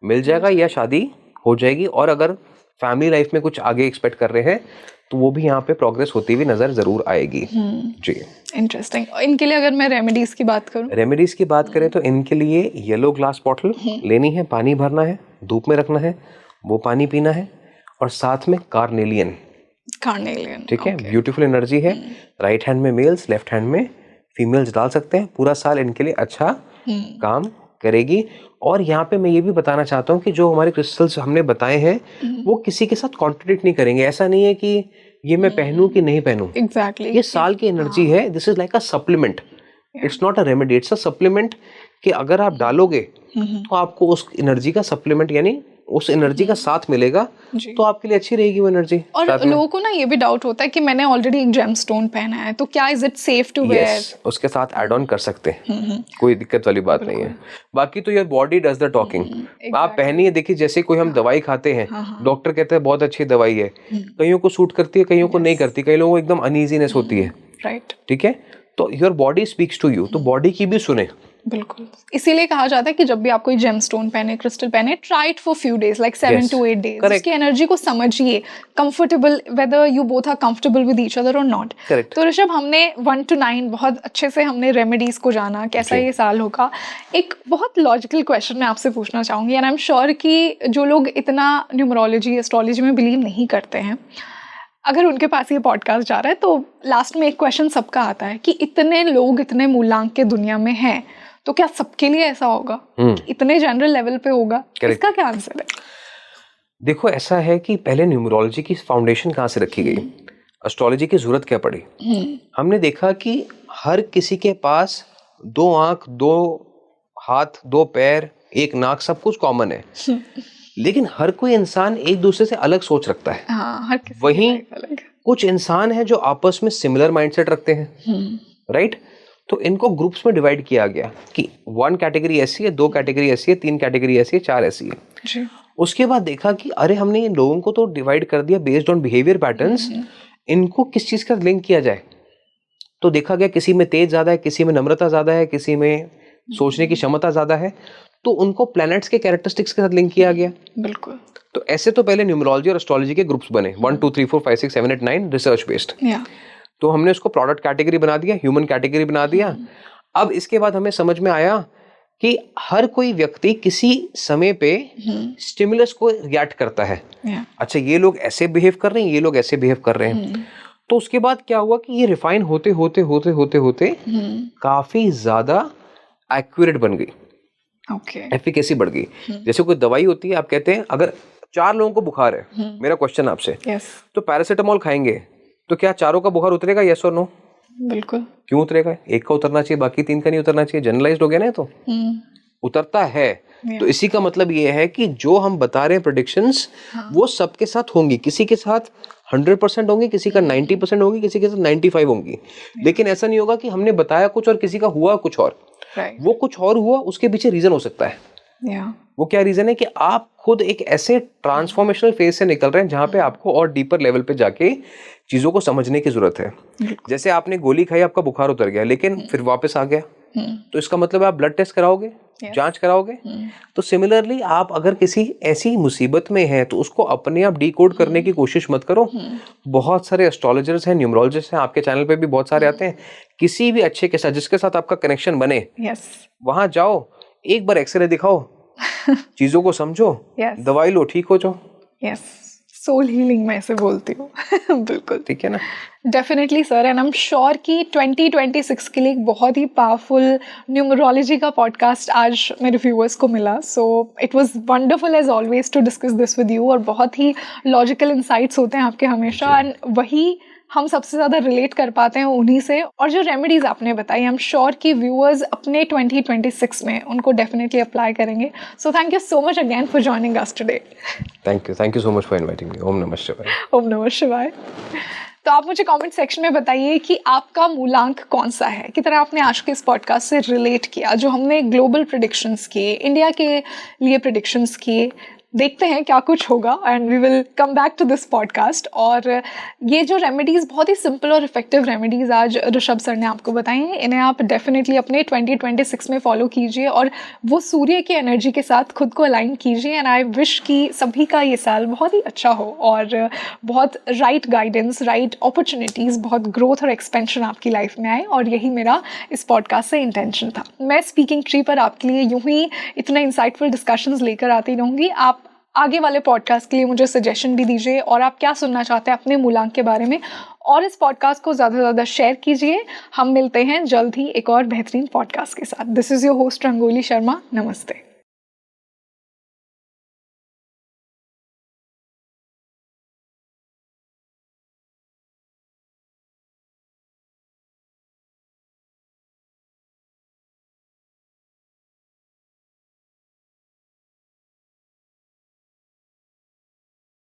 मिल जाएगा या शादी हो जाएगी। और अगर फैमिली लाइफ में कुछ आगे एक्सपेक्ट कर रहे हैं तो वो भी यहाँ पे प्रोग्रेस होती हुई नजर जरूर आएगी। जी, इंटरेस्टिंग। इनके लिए अगर मैं रेमेडीज की बात करूं, रेमेडीज की बात करें तो इनके लिए येलो ग्लास बॉटल लेनी है, पानी भरना है, धूप में रखना है, वो पानी पीना है, और साथ में कार्नेलियन। ठीक है? ब्यूटीफुल एनर्जी है। राइट हैंड में मेल्स, लेफ्ट हैंड में फीमेल्स डाल सकते हैं। पूरा साल इनके लिए अच्छा काम करेगी। और यहाँ पे मैं ये भी बताना चाहता हूँ कि जो हमारे क्रिस्टल्स हमने बताए हैं वो किसी के साथ कॉन्ट्रडिक्ट नहीं करेंगे। ऐसा नहीं है कि ये मैं पहनूं कि नहीं पहनूं। Exactly. ये साल की एनर्जी है। This is like a supplement, it's not a remedy, it's a supplement. कि अगर आप डालोगे तो आपको उस एनर्जी का सप्लीमेंट यानी उस एनर्जी का साथ मिलेगा, तो आपके लिए अच्छी रहेगी वो एनर्जी। और लोगों को ना ये भी डाउट होता है कि मैंने ऑलरेडी एक जेमस्टोन पहना है तो क्या is it safe to wear? उसके साथ ऐड ऑन कर सकते हैं, कोई दिक्कत वाली बात नहीं है। बाकी तो your body does the talking. आप पहनिए, देखिए जैसे कोई हम दवाई खाते हैं, डॉक्टर कहते हैं बहुत अच्छी दवाई है, कईयों को सूट करती है, कईयों को नहीं करती, कई लोगों को एकदम अनईजीनेस होती है। राइट। ठीक है? तो your body speaks to you, तो बॉडी की भी सुने। बिल्कुल। इसीलिए कहा जाता है कि जब भी आप कोई जेमस्टोन पहने, क्रिस्टल पहने, try it for few days, like 7 to 8 days। उसकी एनर्जी को समझिए, comfortable, whether you both are comfortable with each other or not. तो ऋषभ, हमने 1 to 9 बहुत अच्छे से हमने रेमेडीज को जाना, कैसा ये साल होगा। एक बहुत लॉजिकल क्वेश्चन मैं आपसे पूछना चाहूंगी, एंड आई एम श्योर कि जो लोग इतना न्यूमरोलॉजी, एस्ट्रोलॉजी में बिलीव नहीं करते हैं, अगर उनके पास ये पॉडकास्ट जा रहा है तो लास्ट में एक क्वेश्चन सबका आता है कि इतने लोग, इतने मूलांक के दुनिया में हैं, तो क्या सबके लिए ऐसा होगा? इतने जनरल लेवल पे होगा? इसका क्या आंसर है? देखो, ऐसा है कि पहले न्यूमरोलॉजी की फाउंडेशन कहाँ से रखी गई, एस्ट्रोलॉजी की जरूरत क्या पड़ी। हमने देखा कि हर किसी के पास 2 आंख, 2 हाथ, 2 पैर, 1 नाक, सब कुछ कॉमन है। लेकिन हर कोई इंसान एक दूसरे से अलग सोच रखता है। हर किसी वहीं कुछ इंसान है जो आपस में सिमिलर माइंडसेट रखते हैं, राइट? तो इनको ग्रुप्स में डिवाइड किया गया कि 1 कैटेगरी ऐसी है, 2 कैटेगरी ऐसी है, 3 कैटेगरी ऐसी है, 4 ऐसी है जी। उसके बाद देखा कि अरे हमने इन लोगों को तो डिवाइड कर दिया बेस्ड ऑन बिहेवियर पैटर्न्स, इनको किस चीज का लिंक किया जाए। तो देखा गया किसी में तेज ज्यादा है, किसी में नम्रता ज्यादा है, किसी में सोचने की क्षमता ज्यादा है, तो उनको प्लैनेट्स के कैरेक्टरिस्टिक्स के साथ लिंक किया गया। बिल्कुल। तो ऐसे तो पहले न्यूमरोलॉजी और एस्ट्रोलॉजी के ग्रुप्स बने 1, 2, 3, 4, 5, 6, 7, 8, 9 रिसर्च बेस्ड। तो हमने उसको प्रोडक्ट कैटेगरी बना दिया, ह्यूमन कैटेगरी बना दिया। अब इसके बाद हमें समझ में आया कि हर कोई व्यक्ति किसी समय पे स्टिमुलस को रिएक्ट करता है। अच्छा, ये लोग ऐसे बिहेव कर रहे हैं, ये लोग ऐसे बिहेव कर रहे हैं। तो उसके बाद क्या हुआ कि ये रिफाइन होते होते होते होते होते काफी ज्यादा एक्यूरेट बन गई, एफिकेसी बढ़ गई। जैसे कोई दवाई होती है, आप कहते हैं अगर 4 लोगों को बुखार है, मेरा क्वेश्चन आपसे, तो पैरासीटामोल खाएंगे तो क्या चारों का बुखार उतरेगा, यस और नो? बिल्कुल। क्यों उतरेगा? एक का उतरना चाहिए, बाकी 3 का नहीं उतरना चाहिए। जनरलाइज्ड हो गया ना, तो उतरता है। तो इसी का मतलब ये है कि जो हम बता रहे हैं प्रेडिक्शंस, वो सबके साथ होंगी। किसी के साथ 100% होंगी, किसी का 90% होगी, किसी के साथ 95 होंगी। लेकिन ऐसा नहीं होगा कि हमने बताया कुछ और किसी का हुआ कुछ और। वो कुछ और हुआ, उसके पीछे रीजन हो सकता है। वो क्या रीजन है कि आप खुद एक ऐसे ट्रांसफॉर्मेशनल फेज से निकल रहे हैं जहां पे आपको और डीपर लेवल पे जाके चीजों को समझने की जरूरत है। जैसे आपने गोली खाई, आपका बुखार उतर गया, लेकिन फिर वापस आ गया, तो इसका मतलब आप ब्लड टेस्ट कराओगे, जांच कराओगे। तो सिमिलरली आप अगर किसी ऐसी मुसीबत में हैं तो उसको अपने आप डिकोड करने की कोशिश मत करो। बहुत सारे एस्ट्रोलॉजर्स हैं, न्यूमरोलॉजिस्ट हैं, आपके चैनल पे भी बहुत सारे आते हैं। किसी भी अच्छे के साथ, जिसके साथ आपका कनेक्शन बने, वहां जाओ, एक बार एक्सरे दिखाओ, चीजों को समझो, दवाई लो, ठीक हो जाओ। सोल हीलिंग मैं इसे बोलती हूँ। बिल्कुल ठीक है ना? Definitely sir, and I am sure कि 2026 के लिए एक बहुत ही पावरफुल न्यूमरोलॉजी का पॉडकास्ट आज मेरे व्यूअर्स को मिला। So it was wonderful as always to discuss this with you. और बहुत ही लॉजिकल इंसाइट्स होते हैं आपके हमेशा, एंड वही हम सबसे ज़्यादा रिलेट कर पाते हैं उन्हीं से। और जो रेमेडीज़ आपने बताई, आई एम श्योर कि व्यूअर्स अपने 2026 में उनको डेफिनेटली अप्लाई करेंगे। So thank you so much again for joining us today. Thank you so much for inviting me. ओम नमः शिवाय। ओम नमः शिवाय। तो आप मुझे कमेंट सेक्शन में बताइए कि आपका मूलांक कौन सा है, कितना आपने आज के इस पॉडकास्ट से रिलेट किया, जो हमने ग्लोबल प्रेडिक्शंस किए, इंडिया के लिए प्रेडिक्शंस किए। देखते हैं क्या कुछ होगा, and we will come back to this podcast. और ये जो रेमेडीज़, बहुत ही सिंपल और इफेक्टिव रेमेडीज़ आज ऋषभ सर ने आपको बताई हैं, इन्हें आप डेफिनेटली अपने 2026 में फॉलो कीजिए और वो सूर्य की एनर्जी के साथ खुद को अलाइन कीजिए। एंड आई विश कि सभी का ये साल बहुत ही अच्छा हो और बहुत राइट गाइडेंस, राइट अपॉर्चुनिटीज़, बहुत ग्रोथ और एक्सपेंशन आपकी लाइफ में आए। और यही मेरा इस पॉडकास्ट से इंटेंशन था। मैं स्पीकिंग ट्री पर आपके लिए यूं ही इतना इंसाइटफुल डिस्कशंस लेकर आती रहूँगी। आप आगे वाले पॉडकास्ट के लिए मुझे सजेशन भी दीजिए, और आप क्या सुनना चाहते हैं अपने मूलांक के बारे में, और इस पॉडकास्ट को ज़्यादा से ज़्यादा शेयर कीजिए। हम मिलते हैं जल्द ही एक और बेहतरीन पॉडकास्ट के साथ। This is your host rangoli Sharma. नमस्ते।